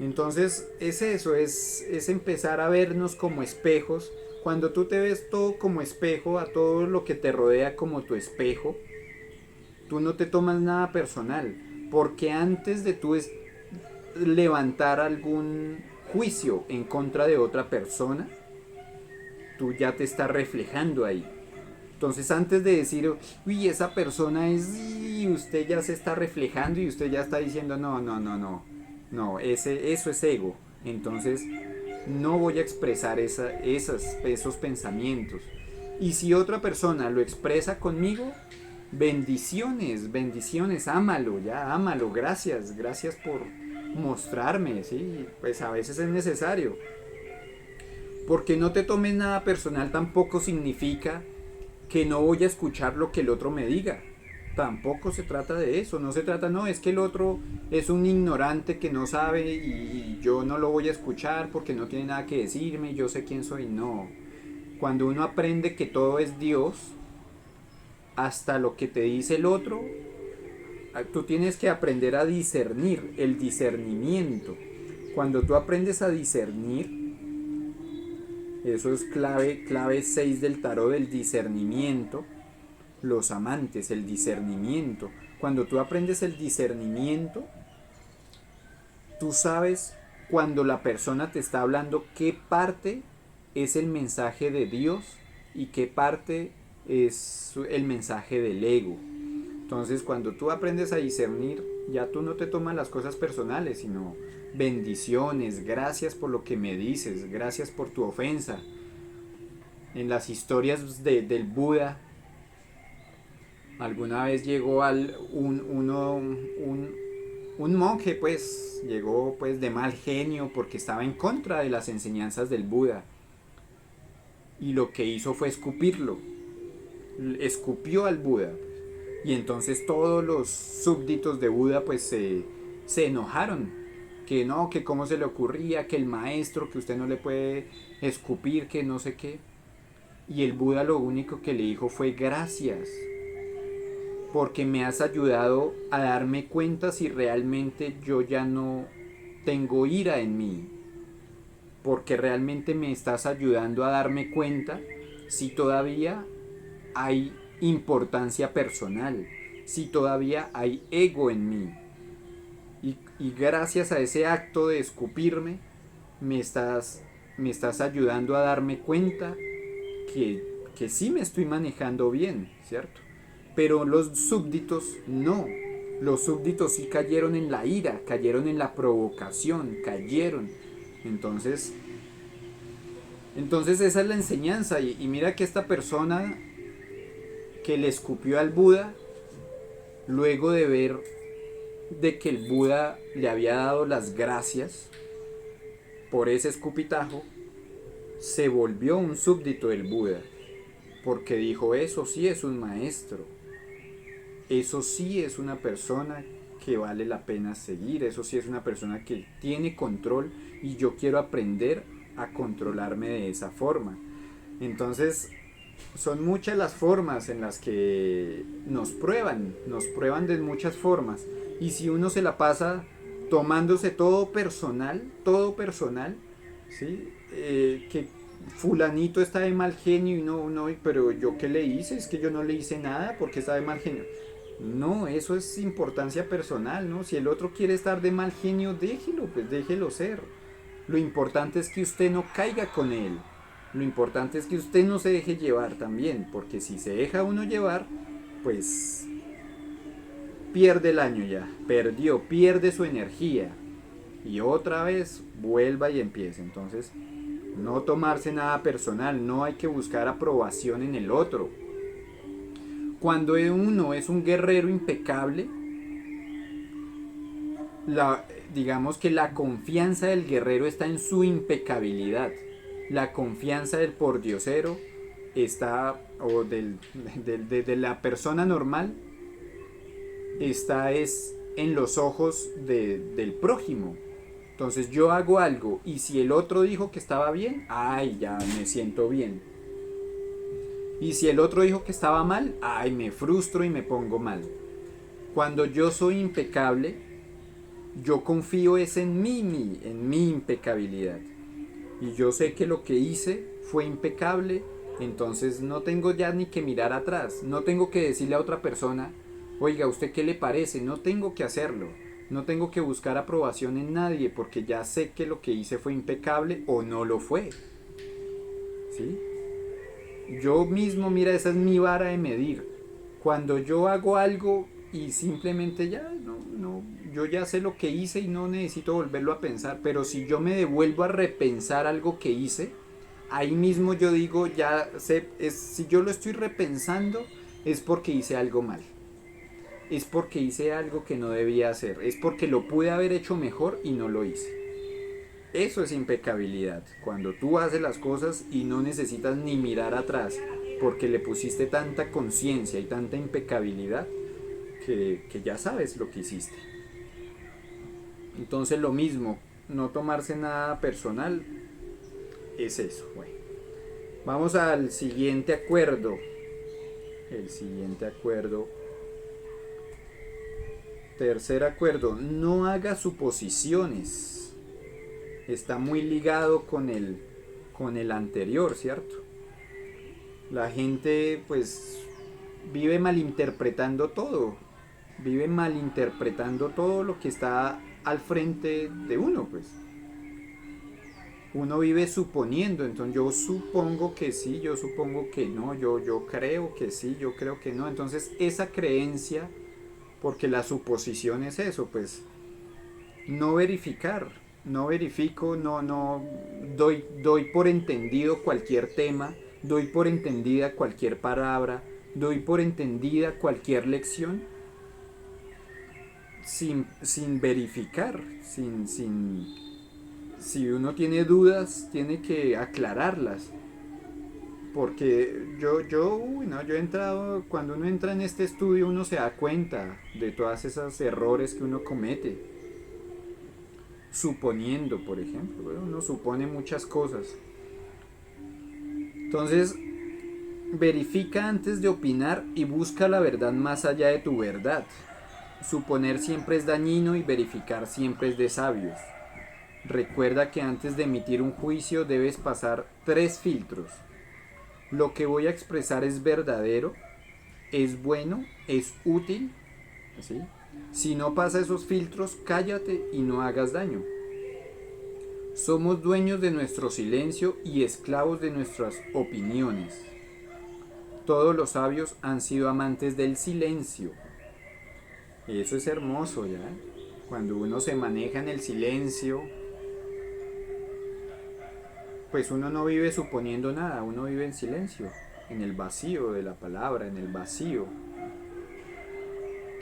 Entonces es eso, es empezar a vernos como espejos. Cuando tú te ves todo como espejo, a todo lo que te rodea como tu espejo, tú no te tomas nada personal, porque antes de tú levantar algún juicio en contra de otra persona, tú ya te estás reflejando ahí. Entonces antes de decir, uy, esa persona es, y usted ya se está reflejando y usted ya está diciendo, no, eso es ego. Entonces no voy a expresar esos pensamientos. Y si otra persona lo expresa conmigo, bendiciones, bendiciones, ámalo, ya, ámalo, gracias, gracias por mostrarme, ¿sí? Pues a veces es necesario. Porque no te tomes nada personal tampoco significa que no voy a escuchar lo que el otro me diga. Tampoco se trata de eso, no se trata, no, es que el otro es un ignorante que no sabe y yo no lo voy a escuchar porque no tiene nada que decirme, yo sé quién soy, no. Cuando uno aprende que todo es Dios, hasta lo que te dice el otro, tú tienes que aprender a discernir, el discernimiento. Cuando tú aprendes a discernir, eso es clave 6 del tarot del discernimiento. Los amantes, el discernimiento. Cuando tú aprendes el discernimiento, tú sabes cuando la persona te está hablando qué parte es el mensaje de Dios y qué parte es el mensaje del ego. Entonces, cuando tú aprendes a discernir, ya tú no te tomas las cosas personales, sino bendiciones, gracias por lo que me dices, gracias por tu ofensa. En las historias del Buda, alguna vez llegó un monje, pues, llegó pues de mal genio porque estaba en contra de las enseñanzas del Buda. Y lo que hizo fue escupirlo. Escupió al Buda. Y entonces todos los súbditos de Buda pues se enojaron. Que no, que cómo se le ocurría, que el maestro, que usted no le puede escupir, que no sé qué. Y el Buda lo único que le dijo fue gracias, porque me has ayudado a darme cuenta si realmente yo ya no tengo ira en mí, porque realmente me estás ayudando a darme cuenta si todavía hay importancia personal, si todavía hay ego en mí. Y gracias a ese acto de escupirme, me estás ayudando a darme cuenta que sí me estoy manejando bien, ¿cierto? Pero los súbditos no. Los súbditos sí cayeron en la ira, cayeron en la provocación, cayeron. Entonces esa es la enseñanza. Y mira que esta persona que le escupió al Buda, luego de ver de que el Buda le había dado las gracias por ese escupitajo, se volvió un súbdito del Buda. Porque dijo, eso sí es un maestro. Eso sí es una persona que vale la pena seguir. Eso sí es una persona que tiene control y yo quiero aprender a controlarme de esa forma. Entonces, son muchas las formas en las que nos prueban de muchas formas. Y si uno se la pasa tomándose todo personal, ¿sí? Que fulanito está de mal genio y no, pero yo qué le hice, es que yo no le hice nada porque está de mal genio. No, eso es importancia personal, ¿no? Si el otro quiere estar de mal genio, déjelo, pues déjelo ser. Lo importante es que usted no caiga con él. Lo importante es que usted no se deje llevar también, porque si se deja uno llevar, pues pierde el año ya, pierde su energía. Y otra vez vuelva y empiece. Entonces, no tomarse nada personal, no hay que buscar aprobación en el otro. Cuando uno es un guerrero impecable, digamos que la confianza del guerrero está en su impecabilidad. La confianza del pordiosero está, o de la persona normal, está es en los ojos del prójimo. Entonces yo hago algo y si el otro dijo que estaba bien, ay, ya me siento bien. Y si el otro dijo que estaba mal, ay, me frustro y me pongo mal. Cuando yo soy impecable, yo confío es en mi impecabilidad. Y yo sé que lo que hice fue impecable, entonces no tengo ya ni que mirar atrás. No tengo que decirle a otra persona, oiga, ¿a usted qué le parece? No tengo que hacerlo. No tengo que buscar aprobación en nadie porque ya sé que lo que hice fue impecable o no lo fue. ¿Sí? Yo mismo, mira, esa es mi vara de medir. Cuando yo hago algo y simplemente ya yo ya sé lo que hice y no necesito volverlo a pensar, pero si yo me devuelvo a repensar algo que hice, ahí mismo yo digo, ya sé, si yo lo estoy repensando, es porque hice algo mal. Es porque hice algo que no debía hacer. Es porque lo pude haber hecho mejor y no lo hice. Eso es impecabilidad. Cuando tú haces las cosas y no necesitas ni mirar atrás, porque le pusiste tanta conciencia y tanta impecabilidad que ya sabes lo que hiciste. Entonces lo mismo, no tomarse nada personal es eso. Bueno, vamos al siguiente acuerdo. El siguiente acuerdo. Tercer acuerdo, no haga suposiciones. Está muy ligado con el anterior, ¿cierto? La gente pues vive malinterpretando todo. Vive malinterpretando todo lo que está al frente de uno, pues. Uno vive suponiendo, entonces yo supongo que sí, yo supongo que no, yo creo que sí, yo creo que no. Entonces esa creencia, porque la suposición es eso, pues no verificar, no verifico, no doy por entendido cualquier tema, doy por entendida cualquier palabra, doy por entendida cualquier lección sin verificar, si uno tiene dudas, tiene que aclararlas. Porque yo he entrado, cuando uno entra en este estudio uno se da cuenta de todos esos errores que uno comete. Suponiendo, por ejemplo, uno supone muchas cosas. Entonces, verifica antes de opinar y busca la verdad más allá de tu verdad. Suponer siempre es dañino y verificar siempre es de sabios. Recuerda que antes de emitir un juicio debes pasar 3 filtros. Lo que voy a expresar es verdadero, es bueno, es útil. ¿Sí? Si no pasa esos filtros, cállate y no hagas daño. Somos dueños de nuestro silencio y esclavos de nuestras opiniones. Todos los sabios han sido amantes del silencio. Y eso es hermoso, ¿ya? Cuando uno se maneja en el silencio, pues uno no vive suponiendo nada, uno vive en silencio, en el vacío de la palabra, en el vacío.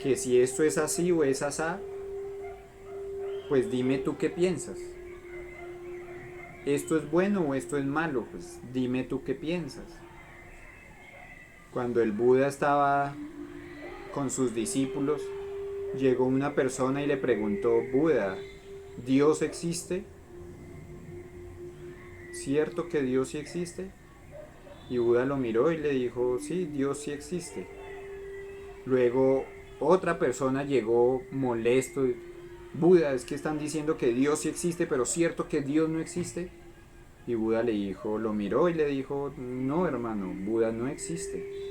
Que si esto es así o es asá, pues dime tú qué piensas. Esto es bueno o esto es malo, pues dime tú qué piensas. Cuando el Buda estaba con sus discípulos, llegó una persona y le preguntó, Buda, ¿Dios existe? ¿Cierto que Dios sí existe? Y Buda lo miró y le dijo, sí, Dios sí existe. Luego otra persona llegó molesto, Buda, es que están diciendo que Dios sí existe, pero ¿cierto que Dios no existe? Y Buda le dijo, lo miró y le dijo, no hermano, Buda no existe.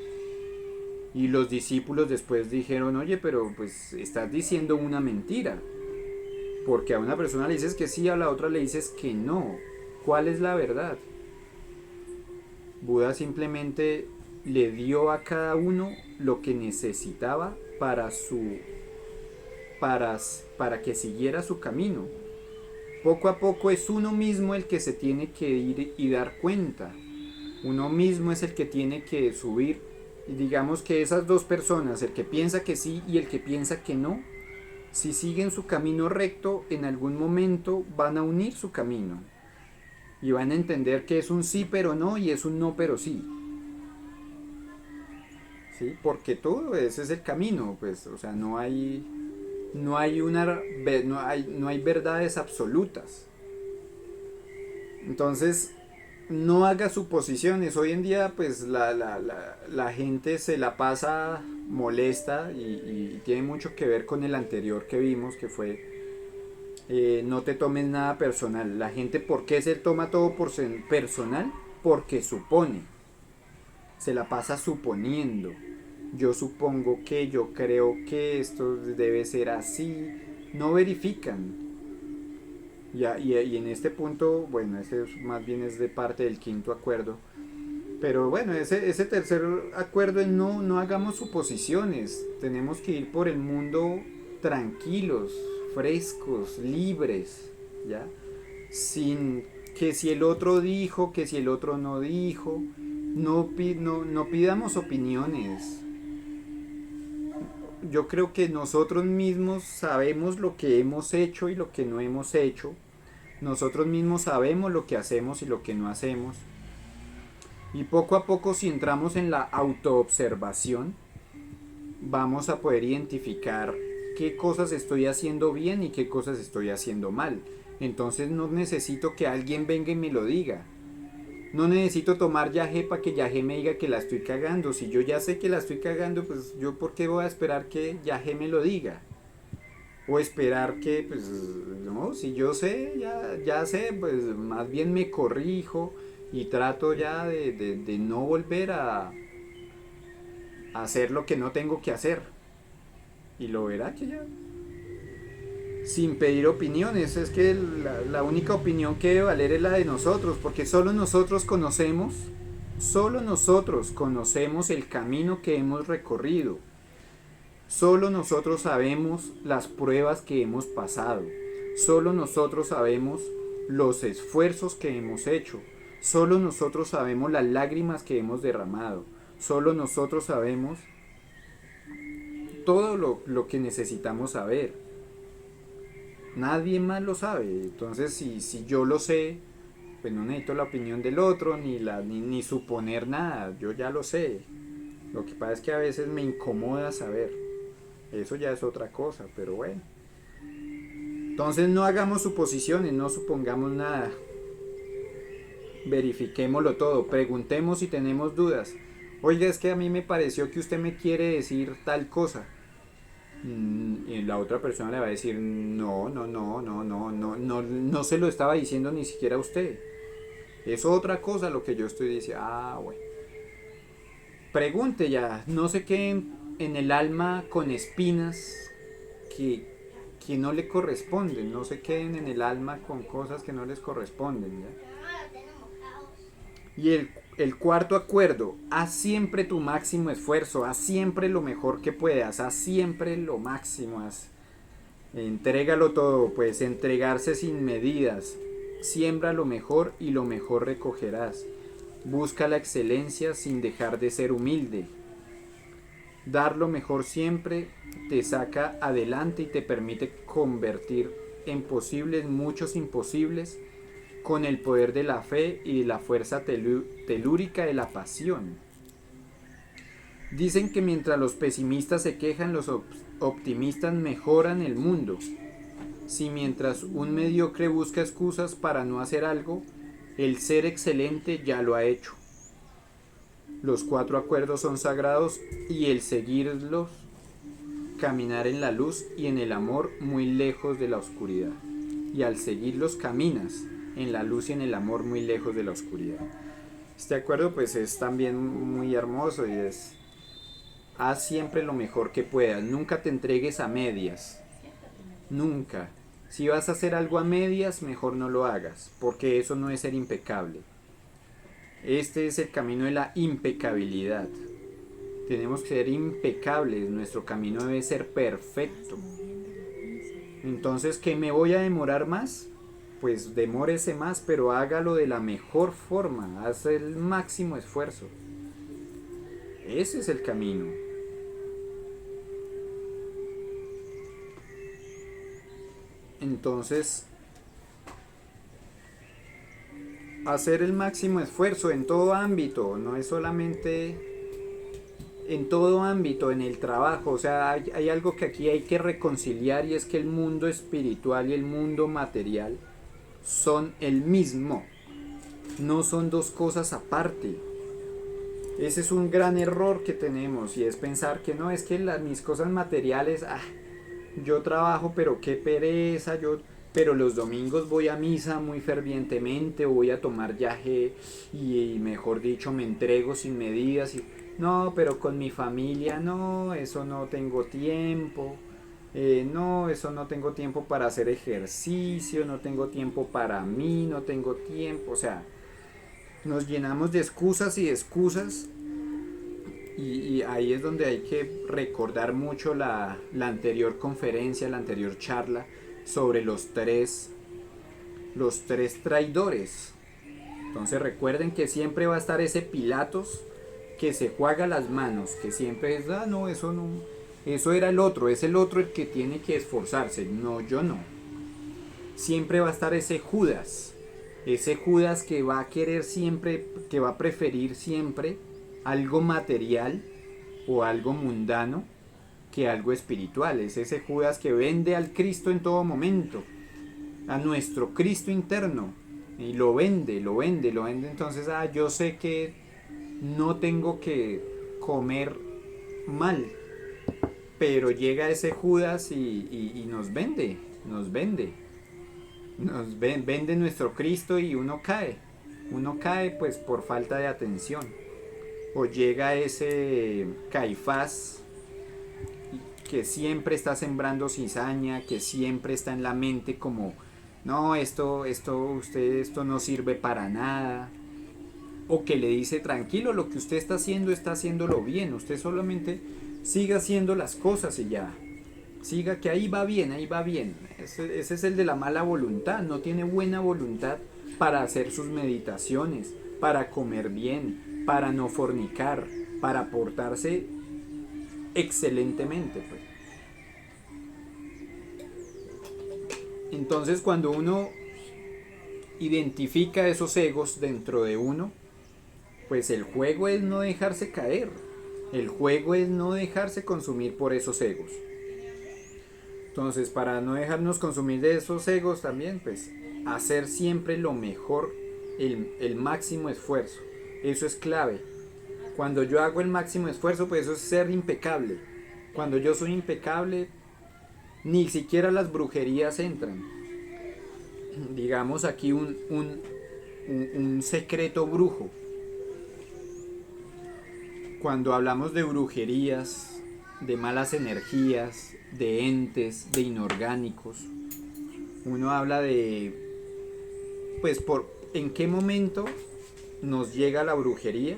Y los discípulos después dijeron, oye, pero pues estás diciendo una mentira. Porque a una persona le dices que sí, a la otra le dices que no. ¿Cuál es la verdad? Buda simplemente le dio a cada uno lo que necesitaba para que siguiera su camino. Poco a poco es uno mismo el que se tiene que ir y dar cuenta. Uno mismo es el que tiene que subir. Y digamos que esas dos personas, el que piensa que sí y el que piensa que no, si siguen su camino recto, en algún momento van a unir su camino. Y van a entender que es un sí pero no y es un no pero sí. ¿Sí? Porque todo ese es el camino, pues, o sea, no hay verdades absolutas. Entonces, no haga suposiciones. Hoy en día, pues, la gente se la pasa molesta y tiene mucho que ver con el anterior que vimos, que fue no te tomes nada personal. La gente, ¿por qué se toma todo por personal? Porque supone. Se la pasa suponiendo. Yo supongo que, yo creo que esto debe ser así. No verifican. Y en este punto, bueno, ese más bien es de parte del quinto acuerdo. Pero bueno, ese tercer acuerdo es no hagamos suposiciones. Tenemos que ir por el mundo tranquilos, frescos, libres, ¿ya? Sin que si el otro dijo, que si el otro no dijo, no pidamos opiniones. Yo creo que nosotros mismos sabemos lo que hemos hecho y lo que no hemos hecho. Nosotros mismos sabemos lo que hacemos y lo que no hacemos. Y poco a poco, si entramos en la autoobservación, vamos a poder identificar qué cosas estoy haciendo bien y qué cosas estoy haciendo mal. Entonces no necesito que alguien venga y me lo diga. No necesito tomar yagé para que yagé me diga que la estoy cagando. Si yo ya sé que la estoy cagando, pues yo por qué voy a esperar que yagé me lo diga. O esperar que, pues, no, si yo sé, ya sé, pues más bien me corrijo y trato ya de no volver a hacer lo que no tengo que hacer. Y lo verá que ya, sin pedir opiniones, es que la única opinión que debe valer es la de nosotros, porque solo nosotros conocemos el camino que hemos recorrido, solo nosotros sabemos las pruebas que hemos pasado, solo nosotros sabemos los esfuerzos que hemos hecho, solo nosotros sabemos las lágrimas que hemos derramado, solo nosotros sabemos todo lo que necesitamos saber. Nadie más lo sabe. Entonces, si yo lo sé, pues no necesito la opinión del otro, ni suponer nada. Yo ya lo sé. Lo que pasa es que a veces me incomoda saber. Eso ya es otra cosa, pero bueno. Entonces no hagamos suposiciones, no supongamos nada. Verifiquémoslo todo, preguntemos si tenemos dudas. Oiga, es que a mí me pareció que usted me quiere decir tal cosa. Y la otra persona le va a decir no se lo estaba diciendo ni siquiera a usted, es otra cosa lo que yo estoy diciendo. Bueno, pregunte ya, no se queden en el alma con espinas que no le corresponden, no se queden en el alma con cosas que no les corresponden, ¿ya? Y el cuarto acuerdo, haz siempre tu máximo esfuerzo, haz siempre lo mejor que puedas, haz siempre lo máximo, entrégalo todo, pues entregarse sin medidas, siembra lo mejor y lo mejor recogerás, busca la excelencia sin dejar de ser humilde, dar lo mejor siempre te saca adelante y te permite convertir en posibles muchos imposibles, con el poder de la fe y la fuerza telúrica de la pasión. Dicen que mientras los pesimistas se quejan, los optimistas mejoran el mundo. Si mientras un mediocre busca excusas para no hacer algo, el ser excelente ya lo ha hecho. Los 4 acuerdos son sagrados y el seguirlos, caminar en la luz y en el amor muy lejos de la oscuridad. Y al seguirlos caminas en la luz y en el amor muy lejos de la oscuridad. Este acuerdo pues es también muy hermoso y es: haz siempre lo mejor que puedas, nunca te entregues a medias, nunca. Si vas a hacer algo a medias, mejor no lo hagas, porque eso no es ser impecable. Este es el camino de la impecabilidad. Tenemos que ser impecables, nuestro camino debe ser perfecto. Entonces, ¿qué me voy a demorar más? Pues demórese más, pero hágalo de la mejor forma, haz el máximo esfuerzo. Ese es el camino. Entonces, hacer el máximo esfuerzo en todo ámbito, no es solamente en todo ámbito, en el trabajo. O sea, hay algo que aquí hay que reconciliar, y es que el mundo espiritual y el mundo material son el mismo, no son dos cosas aparte. Ese es un gran error que tenemos, y es pensar que no, es que mis cosas materiales, yo trabajo pero qué pereza, pero los domingos voy a misa muy fervientemente, o voy a tomar yaje y mejor dicho me entrego sin medidas, no, pero con mi familia no, eso no tengo tiempo. No, eso no tengo tiempo para hacer ejercicio, no tengo tiempo para mí, no tengo tiempo. O sea, nos llenamos de excusas y de excusas, Y ahí es donde hay que recordar mucho la anterior conferencia, la anterior charla sobre los tres traidores. Entonces recuerden que siempre va a estar ese Pilatos que se juega las manos, que siempre es, no, eso no, eso era el otro, es el otro el que tiene que esforzarse, no, yo no. Siempre va a estar ese Judas que va a querer siempre, que va a preferir siempre algo material o algo mundano que algo espiritual. Es ese Judas que vende al Cristo en todo momento, a nuestro Cristo interno, y lo vende. Entonces, yo sé que no tengo que comer mal, pero llega ese Judas y vende nuestro Cristo, y uno cae pues por falta de atención. O llega ese Caifás que siempre está sembrando cizaña, que siempre está en la mente como, no, esto no sirve para nada. O que le dice, tranquilo, lo que usted está haciéndolo bien, usted solamente siga haciendo las cosas y ya. Siga que ahí va bien. Ese es el de la mala voluntad, no tiene buena voluntad para hacer sus meditaciones, para comer bien, para no fornicar, para portarse excelentemente, pues. Entonces, cuando uno identifica esos egos dentro de uno, pues el juego es no dejarse caer. El juego es no dejarse consumir por esos egos. Entonces, para no dejarnos consumir de esos egos también, pues hacer siempre lo mejor, el máximo esfuerzo. Eso es clave. Cuando yo hago el máximo esfuerzo, pues eso es ser impecable. Cuando yo soy impecable, ni siquiera las brujerías entran. Digamos aquí un secreto brujo. Cuando hablamos de brujerías, de malas energías, de entes, de inorgánicos, uno habla de, pues, en qué momento nos llega la brujería.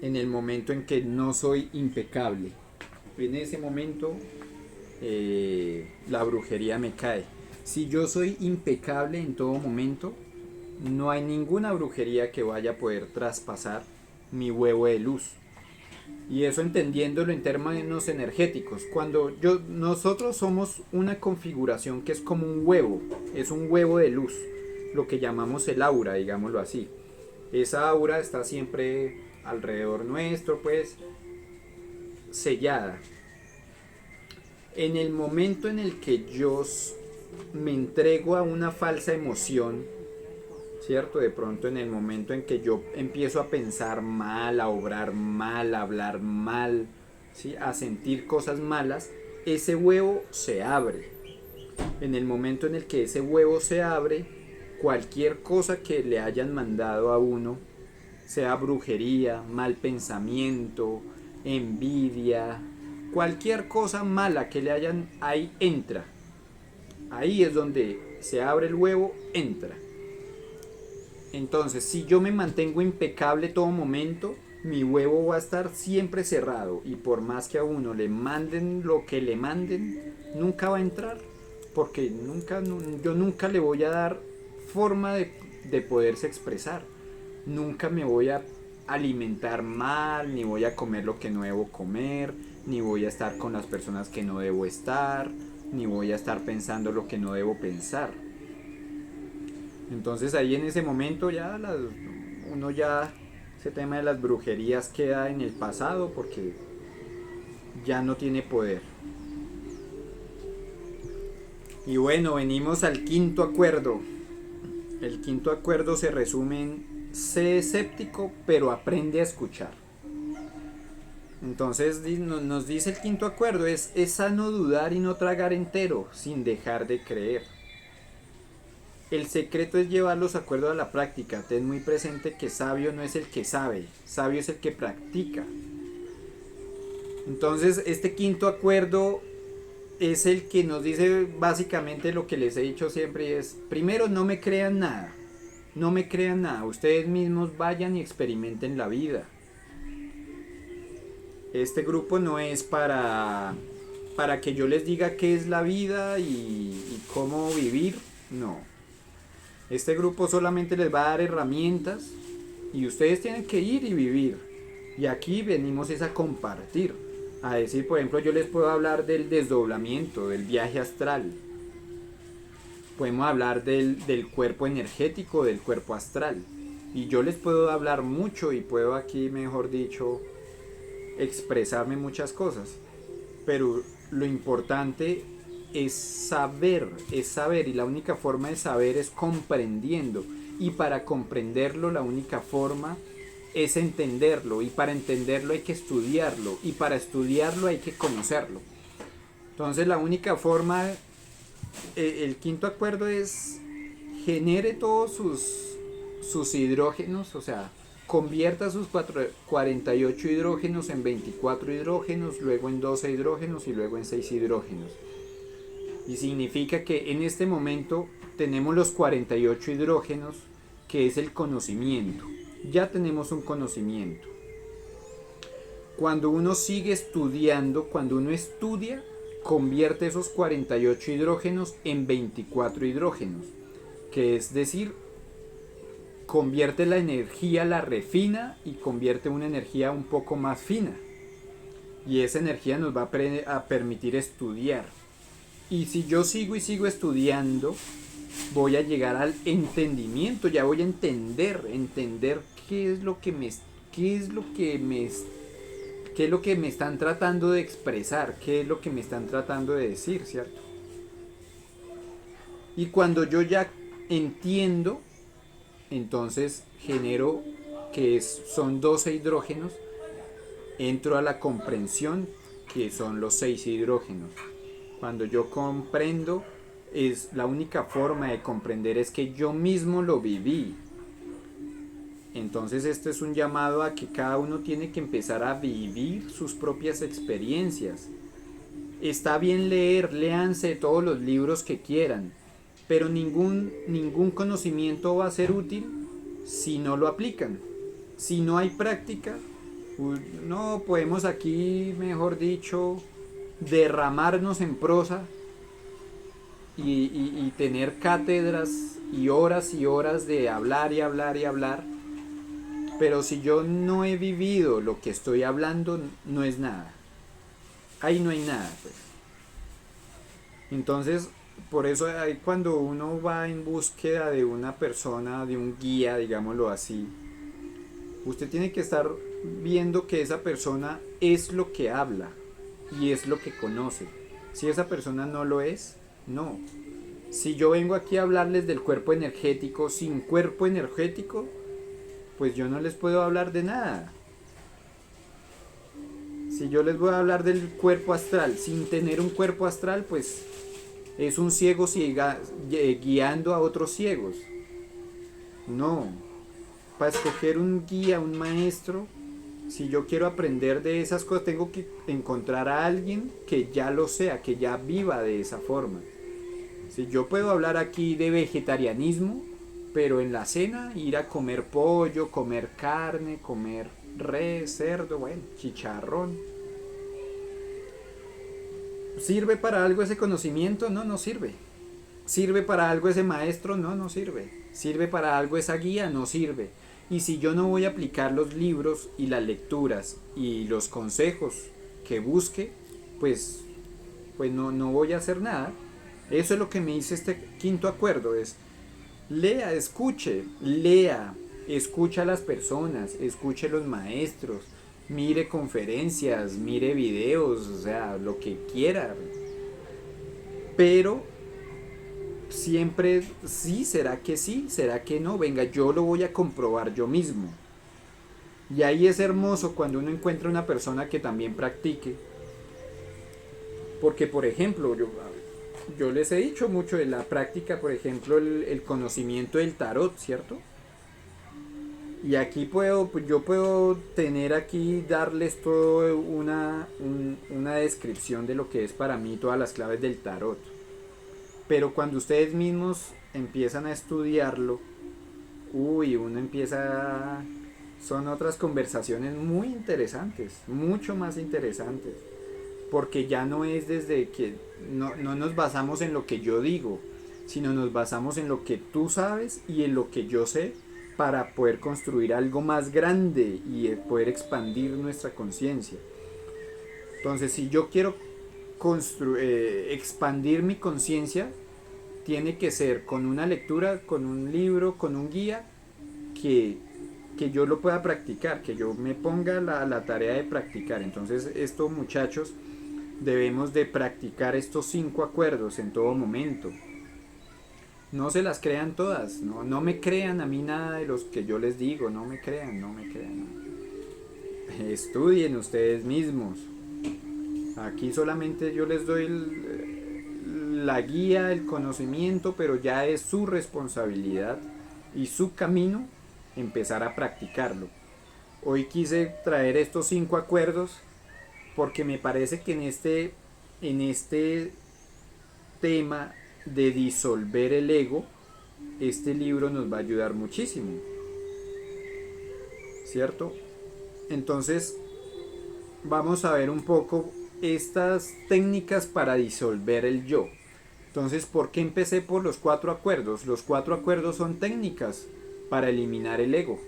En el momento en que no soy impecable. En ese momento la brujería me cae. Si yo soy impecable en todo momento, no hay ninguna brujería que vaya a poder traspasar mi huevo de luz. Y eso entendiéndolo en términos energéticos. Cuando nosotros somos una configuración que es como un huevo, es un huevo de luz, lo que llamamos el aura, digámoslo así. Esa aura está siempre alrededor nuestro, pues, sellada. En el momento en el que yo me entrego a una falsa emoción, ¿cierto? De pronto en el momento en que yo empiezo a pensar mal, a obrar mal, a hablar mal, ¿sí? A sentir cosas malas, ese huevo se abre. En el momento en el que ese huevo se abre, cualquier cosa que le hayan mandado a uno, sea brujería, mal pensamiento, envidia, cualquier cosa mala que le hayan, ahí entra. Ahí es donde se abre el huevo, entra. Entonces, si yo me mantengo impecable todo momento, mi huevo va a estar siempre cerrado, y por más que a uno le manden lo que le manden, nunca va a entrar, porque yo nunca le voy a dar forma de poderse expresar. Nunca me voy a alimentar mal, ni voy a comer lo que no debo comer, ni voy a estar con las personas que no debo estar, ni voy a estar pensando lo que no debo pensar. Entonces ahí en ese momento ya ese tema de las brujerías queda en el pasado, porque ya no tiene poder. Y bueno, venimos al quinto acuerdo. El quinto acuerdo se resume en: sé escéptico, pero aprende a escuchar. Entonces nos dice el quinto acuerdo, es sano dudar y no tragar entero, sin dejar de creer. El secreto es llevar los acuerdos a la práctica. Ten muy presente que sabio no es el que sabe, sabio es el que practica. Entonces este quinto acuerdo es el que nos dice básicamente lo que les he dicho siempre, y es: primero, no me crean nada. No me crean nada, ustedes mismos vayan y experimenten la vida. Este grupo no es para que yo les diga qué es la vida y cómo vivir, no. Este grupo solamente les va a dar herramientas y ustedes tienen que ir y vivir. Y aquí venimos es a compartir. A decir, por ejemplo, yo les puedo hablar del desdoblamiento, del viaje astral. Podemos hablar del cuerpo energético, del cuerpo astral. Y yo les puedo hablar mucho y puedo aquí, mejor dicho, expresarme muchas cosas. Pero lo importante es saber, y la única forma de saber es comprendiendo. Y para comprenderlo, la única forma es entenderlo, y para entenderlo hay que estudiarlo, y para estudiarlo hay que conocerlo. Entonces la única forma, el quinto acuerdo es genere todos sus hidrógenos, o sea, convierta sus 48 hidrógenos en 24 hidrógenos, luego en 12 hidrógenos y luego en 6 hidrógenos. Y significa que en este momento tenemos los 48 hidrógenos, que es el conocimiento. Ya tenemos un conocimiento. Cuando uno sigue estudiando, cuando uno estudia, convierte esos 48 hidrógenos en 24 hidrógenos, que es decir, convierte la energía, la refina y convierte una energía un poco más fina. Y esa energía nos va a permitir estudiar. Y si yo sigo y sigo estudiando, voy a llegar al entendimiento, ya voy a entender qué es lo que me están tratando de expresar, qué es lo que me están tratando de decir, ¿cierto? Y cuando yo ya entiendo, entonces genero son 12 hidrógenos, entro a la comprensión, que son los 6 hidrógenos. Cuando yo comprendo, es la única forma de comprender es que yo mismo lo viví. Entonces este es un llamado a que cada uno tiene que empezar a vivir sus propias experiencias. Está bien leer, léanse todos los libros que quieran, pero ningún conocimiento va a ser útil si no lo aplican. Si no hay práctica, no podemos aquí, mejor dicho, derramarnos en prosa y tener cátedras y horas de hablar y hablar y hablar, pero si yo no he vivido lo que estoy hablando, no es nada. Ahí no hay nada, pues. Entonces, por eso ahí cuando uno va en búsqueda de una persona, de un guía, digámoslo así, usted tiene que estar viendo que esa persona es lo que habla y es lo que conoce. Si esa persona no lo es, no. Si yo vengo aquí a hablarles del cuerpo energético, sin cuerpo energético, pues yo no les puedo hablar de nada. Si yo les voy a hablar del cuerpo astral sin tener un cuerpo astral, pues es un ciego guiando a otros ciegos. No. Para escoger un guía, un maestro, si yo quiero aprender de esas cosas, tengo que encontrar a alguien que ya lo sea, que ya viva de esa forma. Si yo puedo hablar aquí de vegetarianismo, pero en la cena ir a comer pollo, comer carne, comer res, cerdo, bueno, chicharrón. ¿Sirve para algo ese conocimiento? No, no sirve. ¿Sirve para algo ese maestro? No, no sirve. ¿Sirve para algo esa guía? No sirve. Y si yo no voy a aplicar los libros y las lecturas y los consejos que busque, pues no voy a hacer nada. Eso es lo que me dice este quinto acuerdo, es lea, escucha a las personas, escuche a los maestros, mire conferencias, mire videos, o sea, lo que quiera. Pero siempre sí, será que no, venga, yo lo voy a comprobar yo mismo. Y ahí es hermoso cuando uno encuentra una persona que también practique. Porque, por ejemplo, yo les he dicho mucho de la práctica, por ejemplo, el conocimiento del tarot, ¿cierto? Y aquí yo puedo tener aquí, darles todo una descripción de lo que es para mí todas las claves del tarot. Pero cuando ustedes mismos empiezan a estudiarlo, uno empieza, son otras conversaciones muy interesantes, mucho más interesantes, porque ya no es desde que no nos basamos en lo que yo digo, sino nos basamos en lo que tú sabes y en lo que yo sé para poder construir algo más grande y poder expandir nuestra conciencia. Entonces, si yo quiero expandir mi conciencia, tiene que ser con una lectura, con un libro, con un guía que, que yo lo pueda practicar, que yo me ponga la tarea de practicar. Entonces, estos muchachos debemos de practicar estos 5 acuerdos en todo momento. No se las crean todas, no me crean a mí nada de los que yo les digo, no me crean, no me crean. Estudien ustedes mismos. Aquí solamente yo les doy la guía, el conocimiento, pero ya es su responsabilidad y su camino empezar a practicarlo. Hoy quise traer estos 5 acuerdos porque me parece que en este tema de disolver el ego, este libro nos va a ayudar muchísimo, ¿cierto? Entonces vamos a ver un poco estas técnicas para disolver el yo. Entonces, ¿por qué empecé por los 4 acuerdos? Los 4 acuerdos son técnicas para eliminar el ego.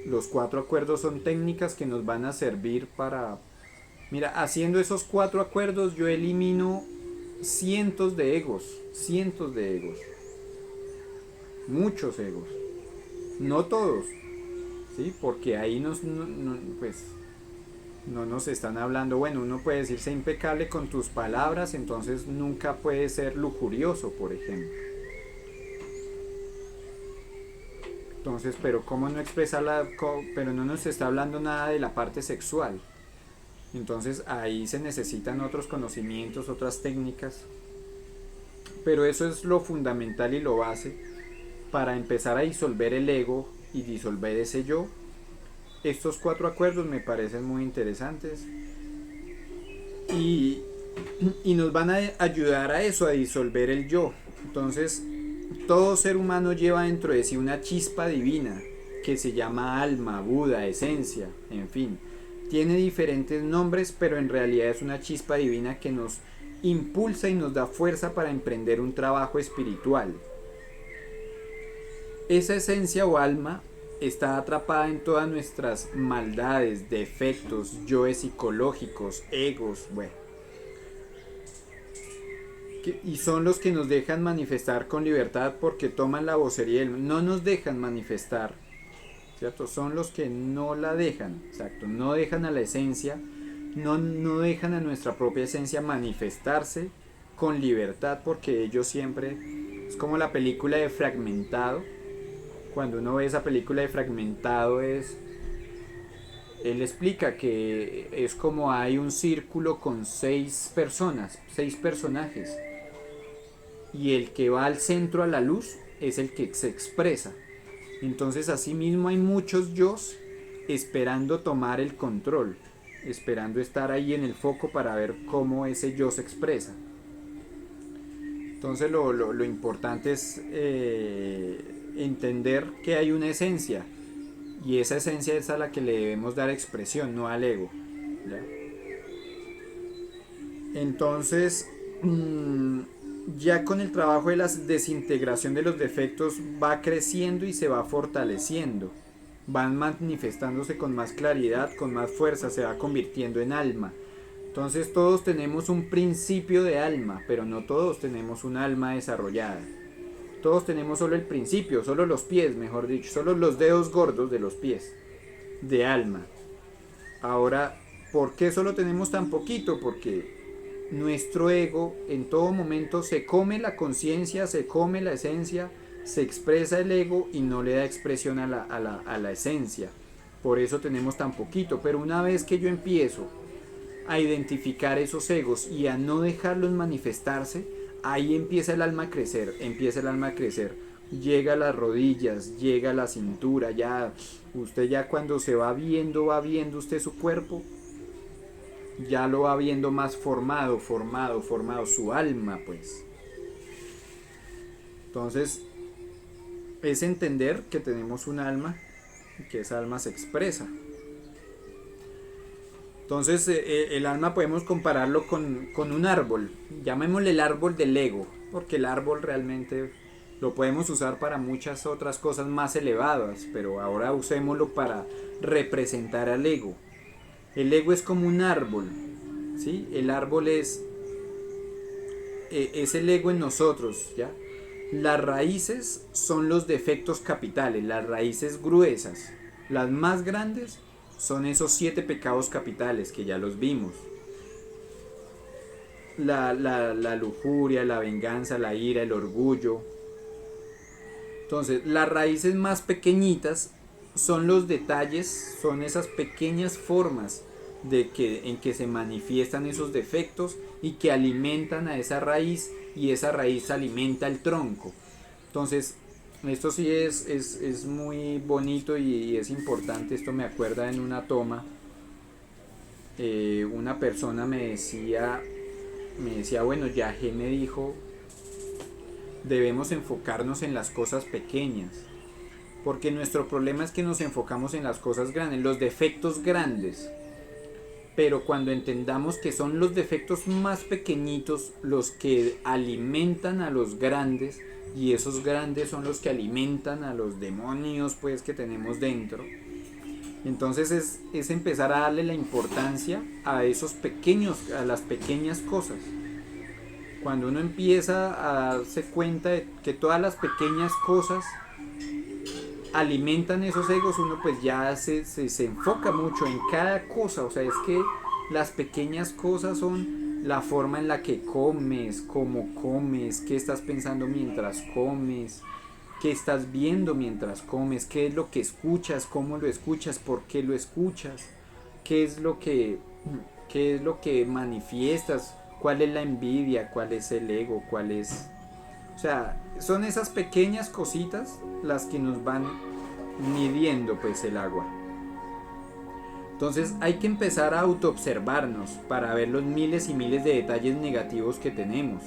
Los 4 acuerdos son técnicas que nos van a servir para... Mira, haciendo esos 4 acuerdos yo elimino cientos de egos, muchos egos, no todos, ¿sí? Porque ahí pues, no nos están hablando, bueno, uno puede decirse impecable con tus palabras, entonces nunca puede ser lujurioso, por ejemplo. Entonces, pero cómo no pero no nos está hablando nada de la parte sexual. Entonces ahí se necesitan otros conocimientos, otras técnicas. Pero eso es lo fundamental y lo base para empezar a disolver el ego y disolver ese yo. Estos 4 acuerdos me parecen muy interesantes y nos van a ayudar a eso, a disolver el yo. Entonces, todo ser humano lleva dentro de sí una chispa divina que se llama alma, Buda, esencia, en fin. Tiene diferentes nombres, pero en realidad es una chispa divina que nos impulsa y nos da fuerza para emprender un trabajo espiritual. Esa esencia o alma está atrapada en todas nuestras maldades, defectos, yoes psicológicos, egos, bueno. Y son los que nos dejan manifestar con libertad porque toman la vocería, no nos dejan manifestar, ¿cierto? Son los que no la dejan, exacto, no dejan a la esencia, no dejan a nuestra propia esencia manifestarse con libertad porque ellos siempre, es como la película de Fragmentado. Cuando uno ve esa película de Fragmentado él explica que es como hay un círculo con 6 personas, 6 personajes, y el que va al centro a la luz es el que se expresa. Entonces asimismo hay muchos yos esperando tomar el control, esperando estar ahí en el foco para ver cómo ese yo se expresa. Entonces lo importante es entender que hay una esencia y esa esencia es a la que le debemos dar expresión, no al ego, ¿ya? Entonces ya con el trabajo de la desintegración de los defectos va creciendo y se va fortaleciendo, van manifestándose con más claridad, con más fuerza, se va convirtiendo en alma. Entonces todos tenemos un principio de alma, pero no todos tenemos un alma desarrollada. Todos tenemos solo el principio, solo los pies, mejor dicho, solo los dedos gordos de los pies de alma. Ahora, ¿por qué solo tenemos tan poquito? Porque nuestro ego en todo momento se come la conciencia, se come la esencia, se expresa el ego y no le da expresión a la esencia. Por eso tenemos tan poquito. Pero una vez que yo empiezo a identificar esos egos y a no dejarlos manifestarse, ahí empieza el alma a crecer, llega a las rodillas, llega a la cintura, ya usted ya cuando se va viendo usted su cuerpo, ya lo va viendo más formado, su alma pues. Entonces es entender que tenemos un alma y que esa alma se expresa. Entonces el alma podemos compararlo con un árbol, llamémosle el árbol del ego, porque el árbol realmente lo podemos usar para muchas otras cosas más elevadas, pero ahora usémoslo para representar al ego. El ego es como un árbol, ¿sí? El árbol es el ego en nosotros, ¿ya? Las raíces son los defectos capitales, las raíces gruesas. Las más grandes son esos 7 pecados capitales que ya los vimos. La lujuria, la venganza, la ira, el orgullo. Entonces, las raíces más pequeñitas son los detalles, son esas pequeñas formas en que se manifiestan esos defectos y que alimentan a esa raíz, y esa raíz alimenta el tronco. Entonces, esto sí es muy bonito y es importante. Esto me acuerda en una toma, una persona me decía, bueno, Yahé me dijo, debemos enfocarnos en las cosas pequeñas, porque nuestro problema es que nos enfocamos en las cosas grandes, los defectos grandes. Pero cuando entendamos que son los defectos más pequeñitos los que alimentan a los grandes, y esos grandes son los que alimentan a los demonios pues que tenemos dentro, entonces es empezar a darle la importancia a esos pequeños, a las pequeñas cosas. Cuando uno empieza a darse cuenta de que todas las pequeñas cosas alimentan esos egos, uno pues ya se enfoca mucho en cada cosa. O sea, es que las pequeñas cosas son la forma en la que comes, cómo comes, qué estás pensando mientras comes, qué estás viendo mientras comes, qué es lo que escuchas, cómo lo escuchas, por qué lo escuchas, qué es lo que manifiestas, cuál es la envidia, cuál es el ego, cuál es... O sea, son esas pequeñas cositas las que nos van midiendo pues el agua. Entonces hay que empezar a autoobservarnos para ver los miles y miles de detalles negativos que tenemos.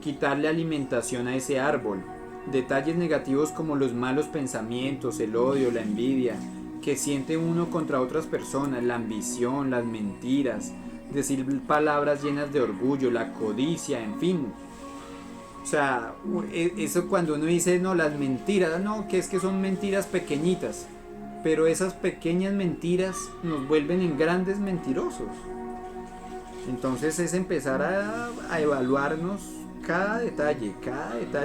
Quitarle alimentación a ese árbol. Detalles negativos como los malos pensamientos, el odio, la envidia que siente uno contra otras personas, la ambición, las mentiras, decir palabras llenas de orgullo, la codicia, en fin. O sea, eso cuando uno dice, no, las mentiras, no, que es que son mentiras pequeñitas, pero esas pequeñas mentiras nos vuelven en grandes mentirosos. Entonces es empezar a evaluarnos cada detalle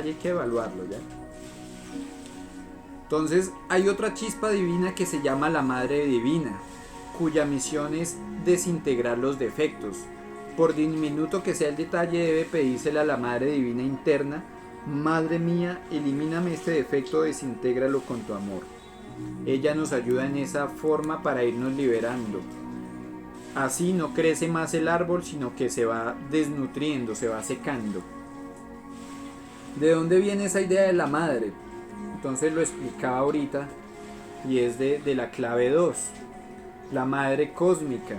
hay que evaluarlo, ¿ya? Entonces hay otra chispa divina que se llama la Madre Divina, cuya misión es desintegrar los defectos. Por diminuto que sea el detalle, debe pedírsela a la Madre Divina interna: Madre mía, elimíname este defecto, desintégralo con tu amor. Ella nos ayuda en esa forma para irnos liberando. Así no crece más el árbol, sino que se va desnutriendo, se va secando. ¿De dónde viene esa idea de la madre? Entonces lo explicaba ahorita, y es de la clave 2. La madre cósmica,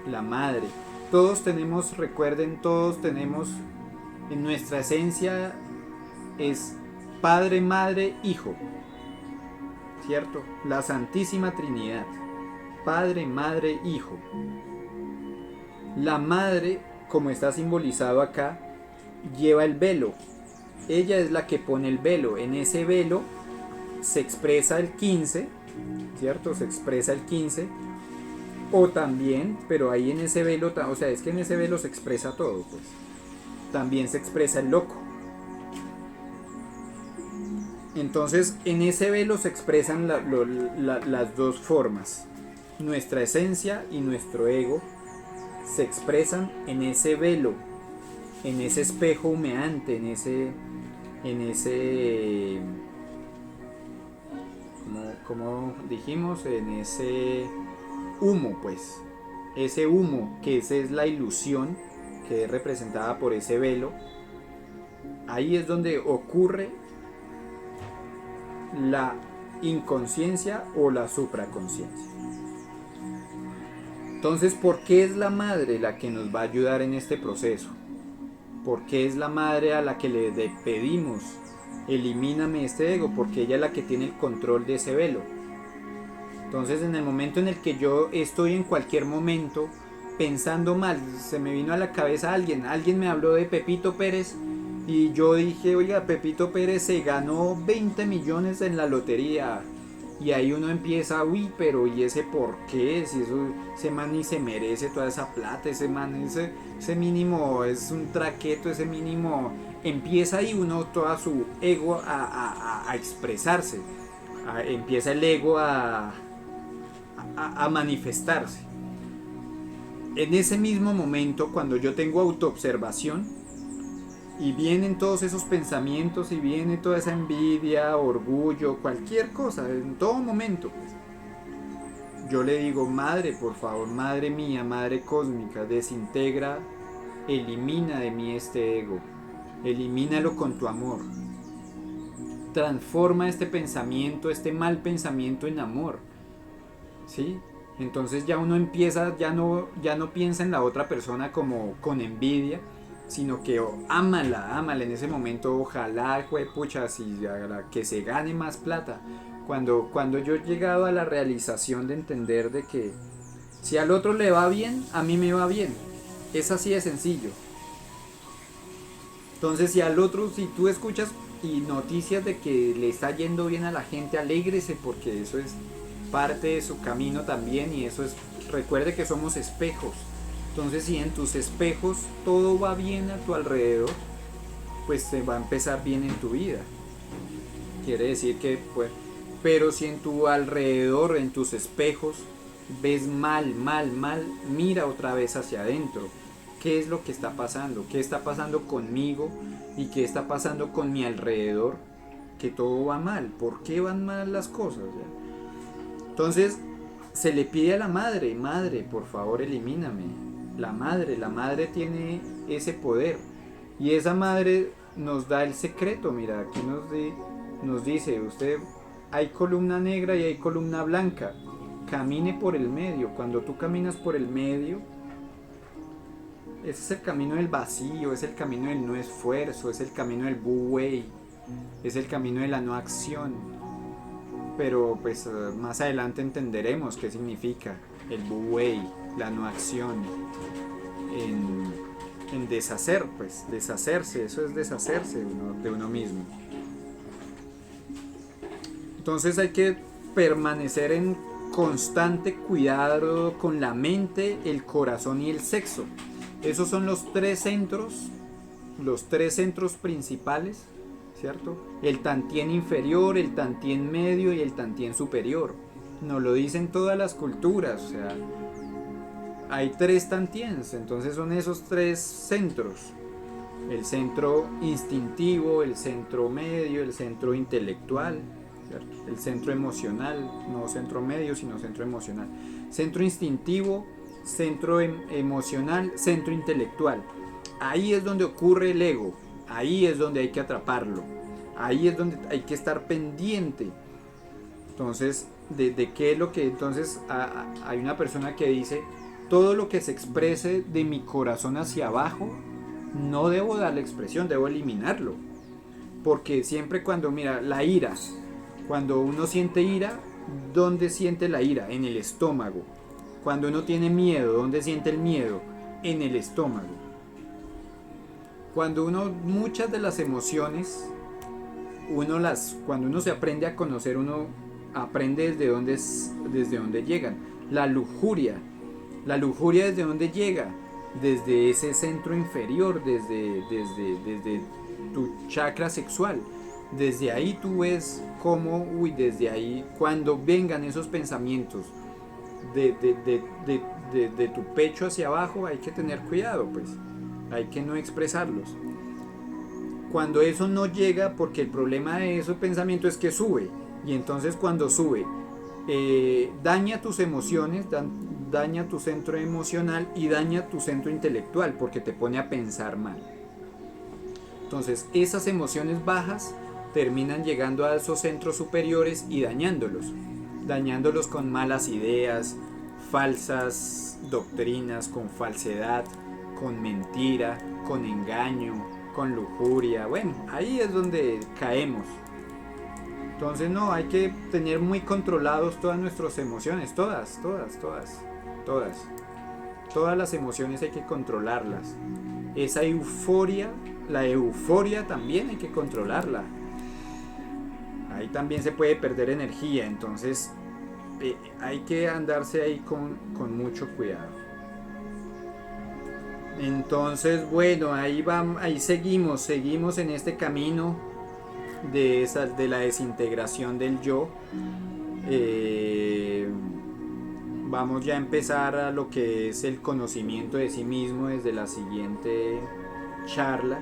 la madre. Todos tenemos, recuerden, todos tenemos en nuestra esencia es Padre, Madre, Hijo, ¿cierto? La Santísima Trinidad, Padre, Madre, Hijo. La madre, como está simbolizado acá, lleva el velo. Ella es la que pone el velo. En ese velo se expresa el 15, ¿cierto? Se expresa el 15. O también, pero ahí en ese velo, o sea, es que en ese velo se expresa todo, pues. También se expresa el loco. Entonces, en ese velo se expresan las dos formas. Nuestra esencia y nuestro ego se expresan en ese velo, en ese espejo humeante, en ese como dijimos, en ese humo, pues, ese humo, que esa es la ilusión que es representada por ese velo. Ahí es donde ocurre la inconsciencia o la supraconsciencia. Entonces, ¿por qué es la madre la que nos va a ayudar en este proceso? ¿Por qué es la madre a la que le pedimos elimíname este ego, porque ella es la que tiene el control de ese velo. Entonces en el momento en el que yo estoy en cualquier momento pensando mal, se me vino a la cabeza alguien me habló de Pepito Pérez y yo dije, oiga, Pepito Pérez se ganó 20 millones en la lotería. Y ahí uno empieza, uy, pero ¿y ese por qué? Si eso, ese man ni se merece toda esa plata, ese man, ese mínimo es un traqueto, ese mínimo. Empieza ahí uno toda su ego a expresarse. Empieza el ego a manifestarse. En ese mismo momento, cuando yo tengo autoobservación, y vienen todos esos pensamientos y viene toda esa envidia, orgullo, cualquier cosa, en todo momento, pues, yo le digo, madre, por favor, madre mía, madre cósmica, desintegra, elimina de mí este ego, elimínalo con tu amor, transforma este pensamiento, este mal pensamiento en amor, ¿sí? Entonces ya uno empieza, ya no piensa en la otra persona como con envidia, sino que ámala en ese momento, ojalá, pucha, que se gane más plata. Cuando yo he llegado a la realización de entender de que si al otro le va bien, a mí me va bien. Es así de sencillo. Entonces si al otro, si tú escuchas y noticias de que le está yendo bien a la gente, alégrese porque eso es parte de su camino también y eso es, recuerde que somos espejos. Entonces si en tus espejos todo va bien a tu alrededor, pues te va a empezar bien en tu vida. Quiere decir que, pues, pero si en tu alrededor, en tus espejos, ves mal, mira otra vez hacia adentro. ¿Qué es lo que está pasando? ¿Qué está pasando conmigo? ¿Y qué está pasando con mi alrededor? Que todo va mal. ¿Por qué van mal las cosas? Entonces se le pide a la madre, madre, por favor elimíname. La madre tiene ese poder. Y esa madre nos da el secreto. Mira, aquí nos dice, usted, hay columna negra y hay columna blanca. Camine por el medio. Cuando tú caminas por el medio, ese es el camino del vacío, es el camino del no esfuerzo, es el camino del Wu Wei, es el camino de la no acción. Pero pues más adelante entenderemos qué significa el Wu Wei, la no acción, en deshacer, pues deshacerse, eso es deshacerse de uno mismo. Entonces hay que permanecer en constante cuidado con la mente, el corazón y el sexo. Esos son los tres centros principales, ¿cierto? El tantien inferior, el tantien medio y el tantien superior. Nos lo dicen todas las culturas, o sea, hay tres tantiens, entonces son esos tres centros. El centro instintivo, el centro medio, el centro intelectual, ¿cierto? El centro emocional, no centro medio, sino centro emocional. Centro instintivo, centro emocional, centro intelectual. Ahí es donde ocurre el ego, ahí es donde hay que atraparlo, ahí es donde hay que estar pendiente. Entonces, de qué es lo que, entonces hay una persona que dice, todo lo que se exprese de mi corazón hacia abajo, no debo darle expresión, debo eliminarlo. Porque siempre cuando, mira, la ira, cuando uno siente ira, ¿dónde siente la ira? En el estómago. Cuando uno tiene miedo, ¿dónde siente el miedo? En el estómago. Cuando muchas de las emociones, cuando uno se aprende a conocer, uno aprende desde dónde llegan. La lujuria desde dónde llega, desde ese centro inferior, desde tu chakra sexual. Desde ahí tú ves cómo, desde ahí, cuando vengan esos pensamientos de tu pecho hacia abajo, hay que tener cuidado, pues hay que no expresarlos. Cuando eso no llega, porque el problema de ese pensamiento es que sube, y entonces cuando sube, daña tus emociones, daña tu centro emocional y daña tu centro intelectual, porque te pone a pensar mal. Entonces esas emociones bajas terminan llegando a esos centros superiores y dañándolos con malas ideas, falsas doctrinas, con falsedad, con mentira, con engaño, con lujuria. Bueno, ahí es donde caemos. Entonces no, hay que tener muy controlados todas nuestras emociones, todas, todas, todas, todas. Todas las emociones hay que controlarlas. Esa euforia, la euforia también hay que controlarla. Ahí también se puede perder energía, entonces hay que andarse ahí con mucho cuidado. Entonces, bueno, ahí vamos, ahí seguimos en este camino de la desintegración del yo. Eh, Vamos ya a empezar a lo que es el conocimiento de sí mismo desde la siguiente charla.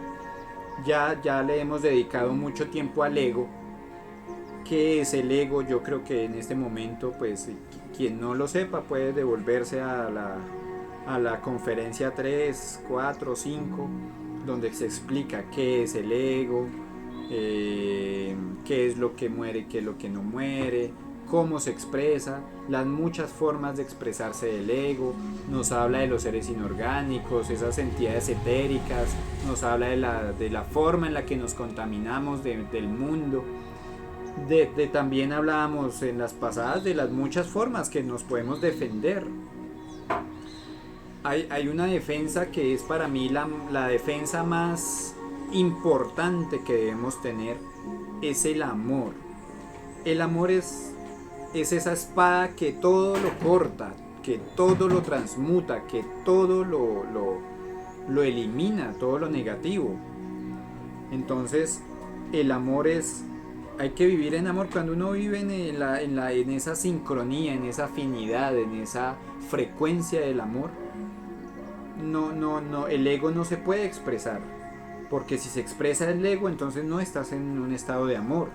Ya le hemos dedicado mucho tiempo al ego. ¿Qué es el ego? Yo creo que en este momento, pues, quien no lo sepa puede devolverse a la conferencia 3 4 5 donde se explica qué es el ego, qué es lo que muere, qué es lo que no muere, cómo se expresa, las muchas formas de expresarse del ego, nos habla de los seres inorgánicos, esas entidades etéricas, nos habla de la forma en la que nos contaminamos del mundo. También hablábamos en las pasadas de las muchas formas que nos podemos defender. Hay una defensa que es para mí la defensa más importante que debemos tener, es el amor. El amor es esa espada que todo lo corta, que todo lo transmuta, que todo lo elimina, todo lo negativo. Entonces, el amor es... Hay que vivir en amor. Cuando uno vive en esa sincronía, en esa afinidad, en esa frecuencia del amor, no, el ego no se puede expresar. Porque si se expresa el ego, entonces no estás en un estado de amor.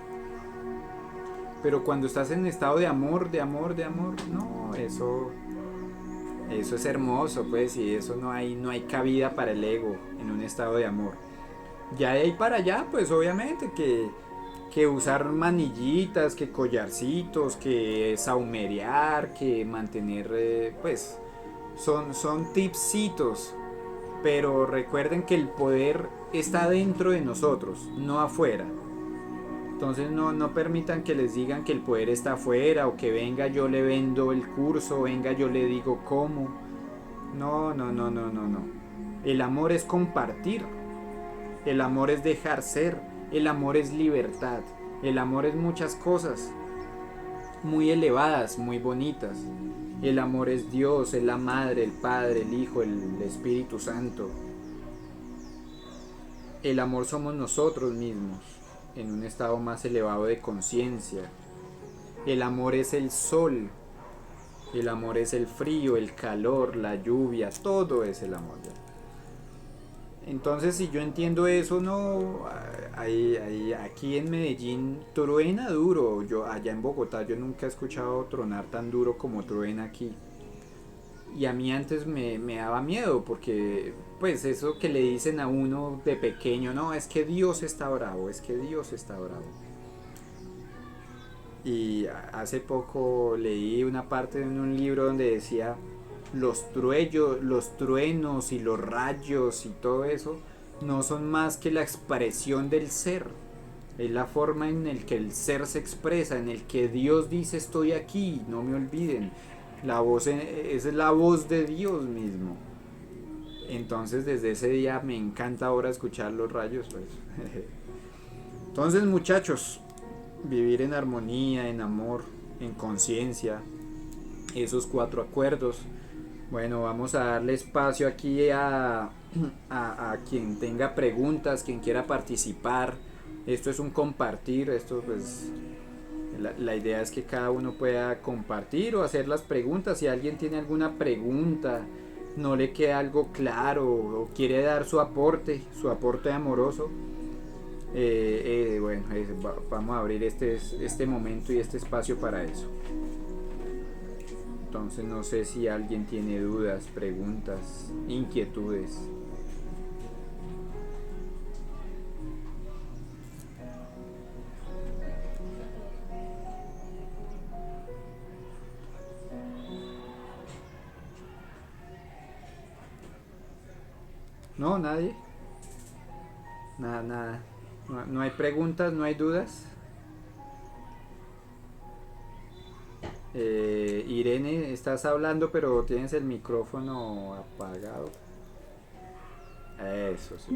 Pero cuando estás en estado de amor, no, eso es hermoso, pues, y eso no hay cabida para el ego en un estado de amor. Ya de ahí para allá, pues obviamente que usar manillitas, que collarcitos, que saumerear, que mantener, pues, son tipsitos. Pero recuerden que el poder está dentro de nosotros, no afuera. Entonces no permitan que les digan que el poder está afuera o que venga yo le vendo el curso, venga yo le digo cómo. No. El amor es compartir. El amor es dejar ser. El amor es libertad. El amor es muchas cosas muy elevadas, muy bonitas. El amor es Dios, es la Madre, el Padre, el Hijo, el Espíritu Santo. El amor somos nosotros mismos, en un estado más elevado de conciencia. El amor es el sol, el amor es el frío, el calor, la lluvia, todo es el amor. Entonces, si yo entiendo eso, no, aquí en Medellín truena duro. Yo allá en Bogotá yo nunca he escuchado tronar tan duro como truena aquí. Y a mí antes me daba miedo porque, pues, eso que le dicen a uno de pequeño, no, es que Dios está bravo, es que Dios está bravo. Y hace poco leí una parte en un libro donde decía los truenos y los rayos y todo eso no son más que la expresión del ser. Es la forma en el que el ser se expresa, en el que Dios dice estoy aquí, no me olviden. La voz es la voz de Dios mismo. Entonces desde ese día me encanta ahora escuchar los rayos, pues. Entonces, muchachos, vivir en armonía, en amor, en conciencia, esos 4 acuerdos. Bueno, vamos a darle espacio aquí a quien tenga preguntas, quien quiera participar. Esto es un compartir, esto pues la idea es que cada uno pueda compartir o hacer las preguntas. Si alguien tiene alguna pregunta, no le queda algo claro o quiere dar su aporte amoroso, bueno, vamos a abrir este momento y este espacio para eso. Entonces no sé si alguien tiene dudas, preguntas, inquietudes. ¿No? ¿Nadie? Nada, nada. No, no hay preguntas, no hay dudas. Irene, estás hablando pero tienes el micrófono apagado. Eso sí.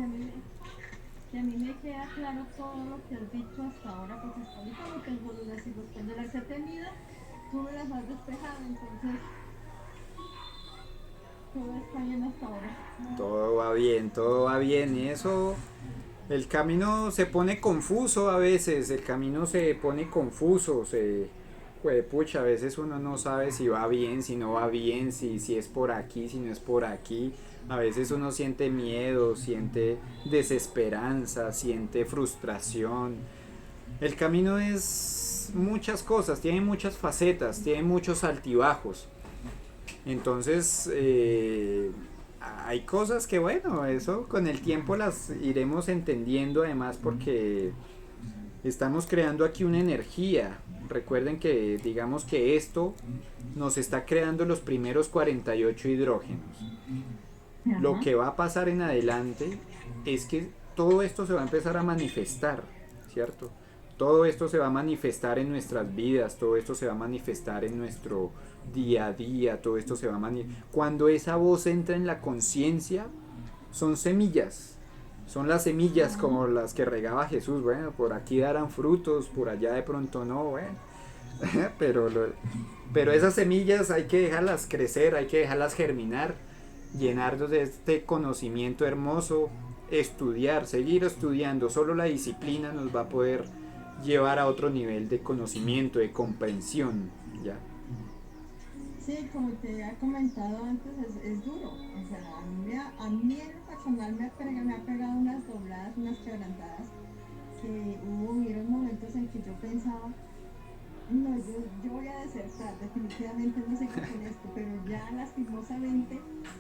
Que a mí me queda claro todo lo que has dicho hasta ahora, porque hasta ahorita no tengo dudas y después de las he tenido, tú me las has despejado, entonces todo está bien hasta ahora. Todo va bien, todo va bien. Y eso, el camino se pone confuso a veces, el camino se pone confuso, pucha, a veces uno no sabe si va bien, si no va bien, si es por aquí, si no es por aquí. A veces uno siente miedo, siente desesperanza, siente frustración. El camino es muchas cosas, tiene muchas facetas, tiene muchos altibajos. Entonces, hay cosas que, bueno, eso con el tiempo las iremos entendiendo, además porque estamos creando aquí una energía. Recuerden que, digamos que esto nos está creando los primeros 48 hidrógenos. Lo Ajá. que va a pasar en adelante es que todo esto se va a empezar a manifestar, ¿cierto? Todo esto se va a manifestar en nuestras vidas, todo esto se va a manifestar en nuestro día a día, todo esto se va a manifestar. Cuando esa voz entra en la conciencia, son semillas, son las semillas Ajá. como las que regaba Jesús, bueno, por aquí darán frutos, por allá de pronto no, bueno, pero, pero esas semillas hay que dejarlas crecer, hay que dejarlas germinar, llenarnos de este conocimiento hermoso, estudiar, seguir estudiando. Solo la disciplina nos va a poder llevar a otro nivel de conocimiento, de comprensión. ¿Ya? Sí, como te había comentado antes, es duro. O sea, a mí en lo personal me ha pegado unas dobladas, unas quebrantadas, que hubieron momentos en que yo pensaba, no, yo voy a desertar, definitivamente no sigo con esto, pero ya lastimosamente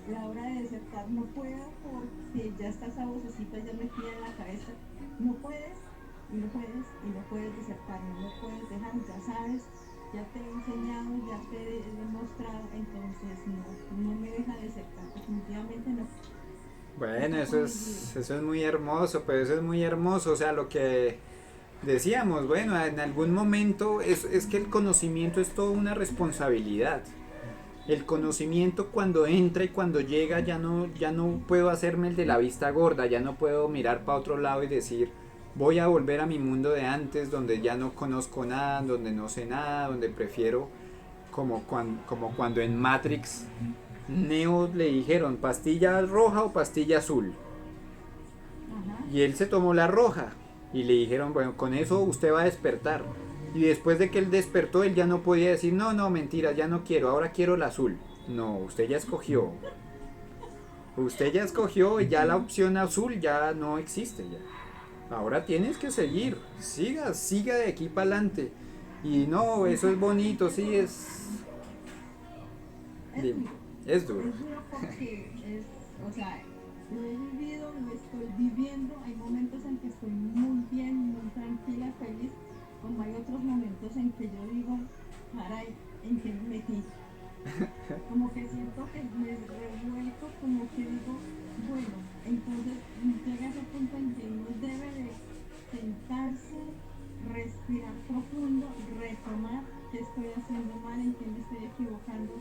la hora de desertar no puedo porque ya está esa vocecita ya metida en la cabeza. No puedes, y no puedes, y no puedes desertar, y no puedes dejar, ya sabes, ya te he enseñado, ya te he demostrado, entonces no me deja desertar, definitivamente no. Bueno, Está muy duro. eso es muy hermoso, pero eso es muy hermoso. O sea, lo que decíamos, bueno, en algún momento es que el conocimiento es toda una responsabilidad. El conocimiento cuando entra y cuando llega ya no puedo hacerme el de la vista gorda, ya no puedo mirar para otro lado y decir voy a volver a mi mundo de antes donde ya no conozco nada, donde no sé nada, donde prefiero como cuando en Matrix Neo le dijeron pastilla roja o pastilla azul Ajá. y él se tomó la roja y le dijeron bueno con eso usted va a despertar y después de que él despertó él ya no podía decir no, no, mentira, ya no quiero, ahora quiero la azul. No, usted ya escogió. Usted ya escogió y ya la Sí, opción azul ya no existe ya. Ahora tienes que seguir. Siga, siga de aquí para adelante. Y no, eso es bonito, sí, es Dime, duro. es duro. Es duro porque o sea, lo he vivido, lo estoy viviendo. Hay momentos en que estoy muy bien, muy tranquila, feliz, como hay otros momentos en que yo digo, caray, ¿en qué me metí? Como que siento que me revuelco, como que digo, bueno, entonces llega ese punto en que uno debe de sentarse, respirar profundo, retomar qué estoy haciendo mal, en qué me estoy equivocando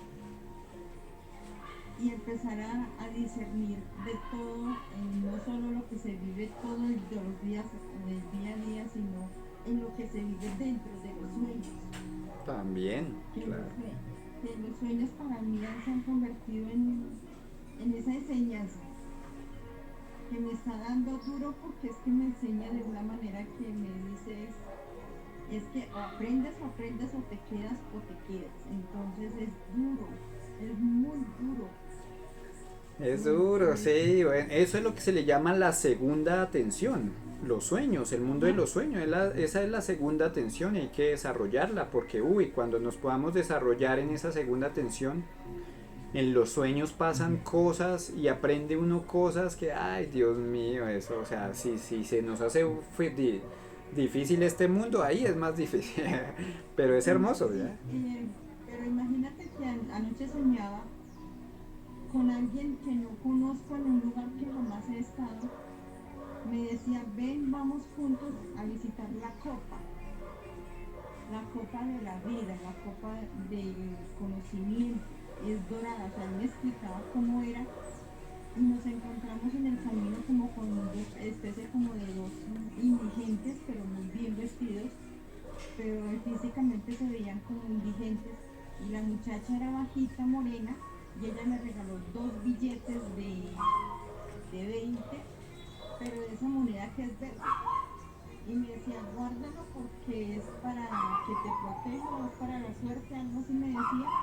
y empezar a discernir de todo, no solo lo que se vive todos los días, en el día a día, sino en lo que se vive dentro de los sueños. También, Que claro. los sueños para mí se han convertido en esa enseñanza que me está dando duro porque es que me enseña de una manera que me dice es que o aprendes o te quedas o te quedas. Entonces es duro, es muy duro. Es duro, Es, sí. Bueno, eso es lo que se le llama la segunda atención. Los sueños, el mundo de ajá. los sueños. Esa es la segunda atención y hay que desarrollarla porque, uy, cuando nos podamos desarrollar en esa segunda atención, en los sueños pasan cosas y aprende uno cosas que, ay, Dios mío, eso, o sea, si se nos hace difícil este mundo, ahí es más difícil, pero es hermoso, ¿ya? Sí, pero imagínate que anoche soñaba con alguien que no conozco en un lugar que jamás he estado me decía, ven, vamos juntos a visitar la copa de la vida, la copa del conocimiento, es dorada, o sea, él me explicaba cómo era y nos encontramos en el camino como con una especie como de dos indigentes, pero muy bien vestidos, pero físicamente se veían como indigentes y la muchacha era bajita, morena, y ella me regaló dos billetes de 20, pero de esa moneda que es verde. Y me decía, guárdalo porque es para que te proteja o es para la suerte, algo así me decía,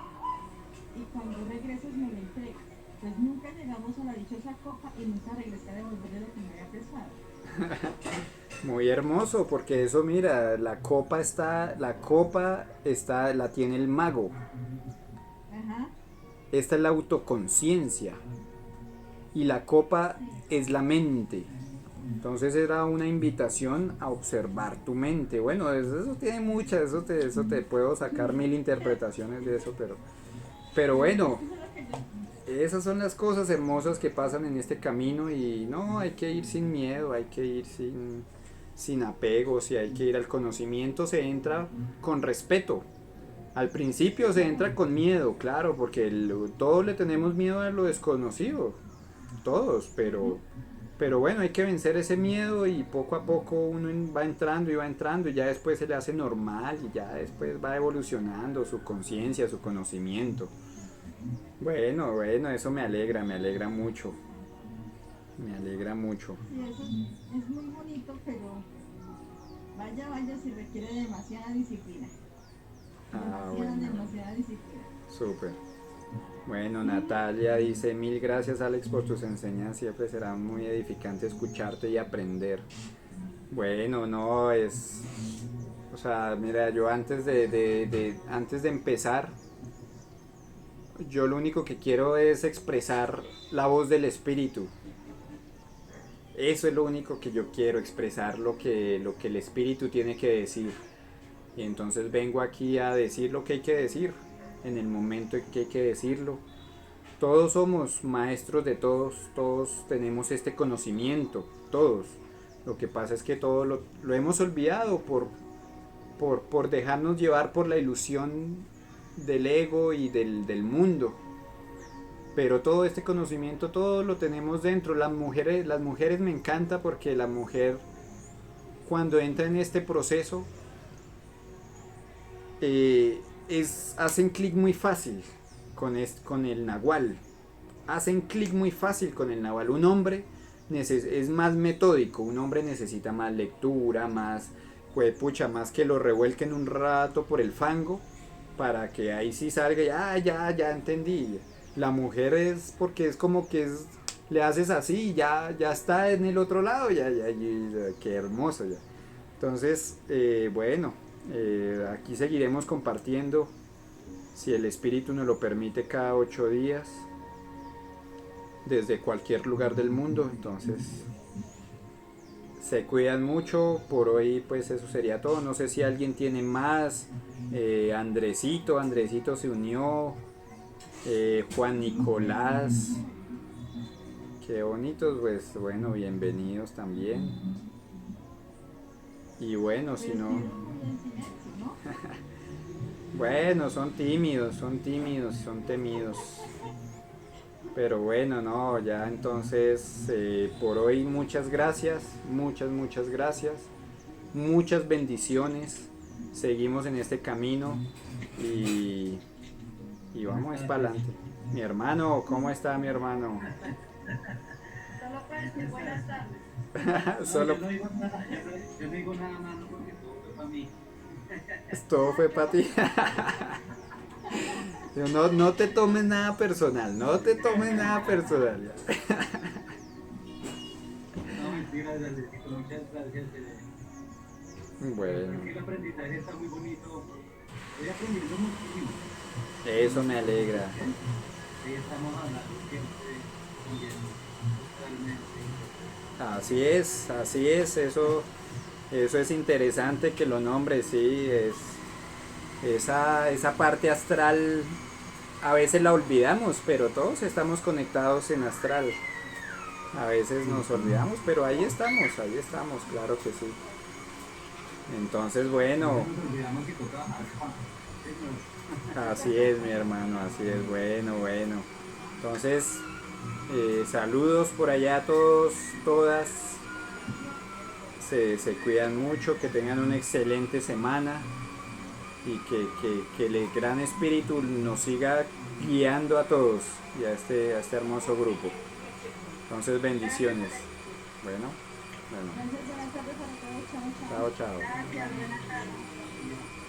y cuando regreses me lo entregas. Pues nunca llegamos a la dichosa copa y nunca regresé a devolverle lo que me había prestado. Muy hermoso, porque eso, mira, la copa está, la tiene el mago. Ajá, Esta es la autoconciencia y la copa sí, es la mente. Entonces era una invitación a observar tu mente. Bueno, eso tiene muchas, eso te puedo sacar mil interpretaciones de eso, pero sí, es bueno, que eso es lo que yo... esas son las cosas hermosas que pasan en este camino y no, hay que ir sin miedo, hay que ir sin apegos y hay que ir al conocimiento, se entra con respeto. Al principio se entra con miedo, claro, porque todos le tenemos miedo a lo desconocido, todos, pero bueno, hay que vencer ese miedo y poco a poco uno va entrando y ya después se le hace normal y ya después va evolucionando su conciencia, su conocimiento. Bueno, bueno, eso me alegra mucho, me alegra mucho. Sí, eso es muy bonito, pero vaya, vaya, si requiere demasiada disciplina. Ah, Demasiada, bueno, demasiada disciplina. súper. Bueno, Natalia dice, mil gracias Alex por tus enseñanzas, siempre será muy edificante escucharte y aprender. Bueno, no, o sea, mira, yo antes de empezar, yo lo único que quiero es expresar la voz del espíritu. Eso es lo único que yo quiero, expresar lo que el espíritu tiene que decir. Y entonces vengo aquí a decir lo que hay que decir, en el momento en que hay que decirlo. Todos somos maestros de todos, todos tenemos este conocimiento, todos. Lo que pasa es que todo lo hemos olvidado por dejarnos llevar por la ilusión del ego y del mundo. Pero todo este conocimiento, todo lo tenemos dentro. Las mujeres me encanta porque la mujer cuando entra en este proceso eh, hacen clic muy fácil con el nahual. Hacen clic muy fácil con el nahual. Un hombre es más metódico, un hombre necesita más lectura, más, pues, pucha, más que lo revuelquen un rato por el fango para que ahí sí salga y ya entendí. La mujer es porque es como que le haces así y ya está en el otro lado, qué hermoso ya. Entonces, bueno, aquí seguiremos compartiendo, si el espíritu nos lo permite, cada 8 días, desde cualquier lugar del mundo. Entonces, se cuidan mucho. Por hoy, pues eso sería todo. No sé si alguien tiene más. Andresito se unió. Juan Nicolás. Qué bonitos, pues bueno, bienvenidos también. Y bueno, si Pues no, quedó muy en silencio, ¿no? bueno, son temidos. Pero bueno, no, ya entonces, por hoy muchas gracias, muchas gracias, muchas bendiciones. Seguimos en este camino y, y vamos para adelante. Mi hermano, ¿cómo está mi hermano? Solo para decir buenas tardes. No, Solo yo no digo nada, yo no digo nada más porque todo fue para mí. todo fue para ti. No te tomes nada personal, no te tomes nada personal. No, mentira, Dalecito, muchas gracias. Creo Bueno, que el aprendizaje está muy bonito. Estoy aprendiendo muchísimo. eso me alegra. Ahí estamos hablando siempre también realmente. Así es, eso es interesante que lo nombres, sí, esa parte astral a veces la olvidamos, pero todos estamos conectados en astral. A veces nos olvidamos, pero ahí estamos, claro que sí. Entonces, bueno, Nos olvidamos que toca acá. así es, mi hermano, así es, bueno, bueno. Entonces, saludos por allá a todos, todas. Se cuidan mucho, que tengan una excelente semana y que el gran espíritu nos siga guiando a todos y a este hermoso grupo. Entonces, bendiciones. Bueno, bueno, Gracias, buenas tardes a todos. Chao, chao. chao, chao. Gracias, buenas tardes.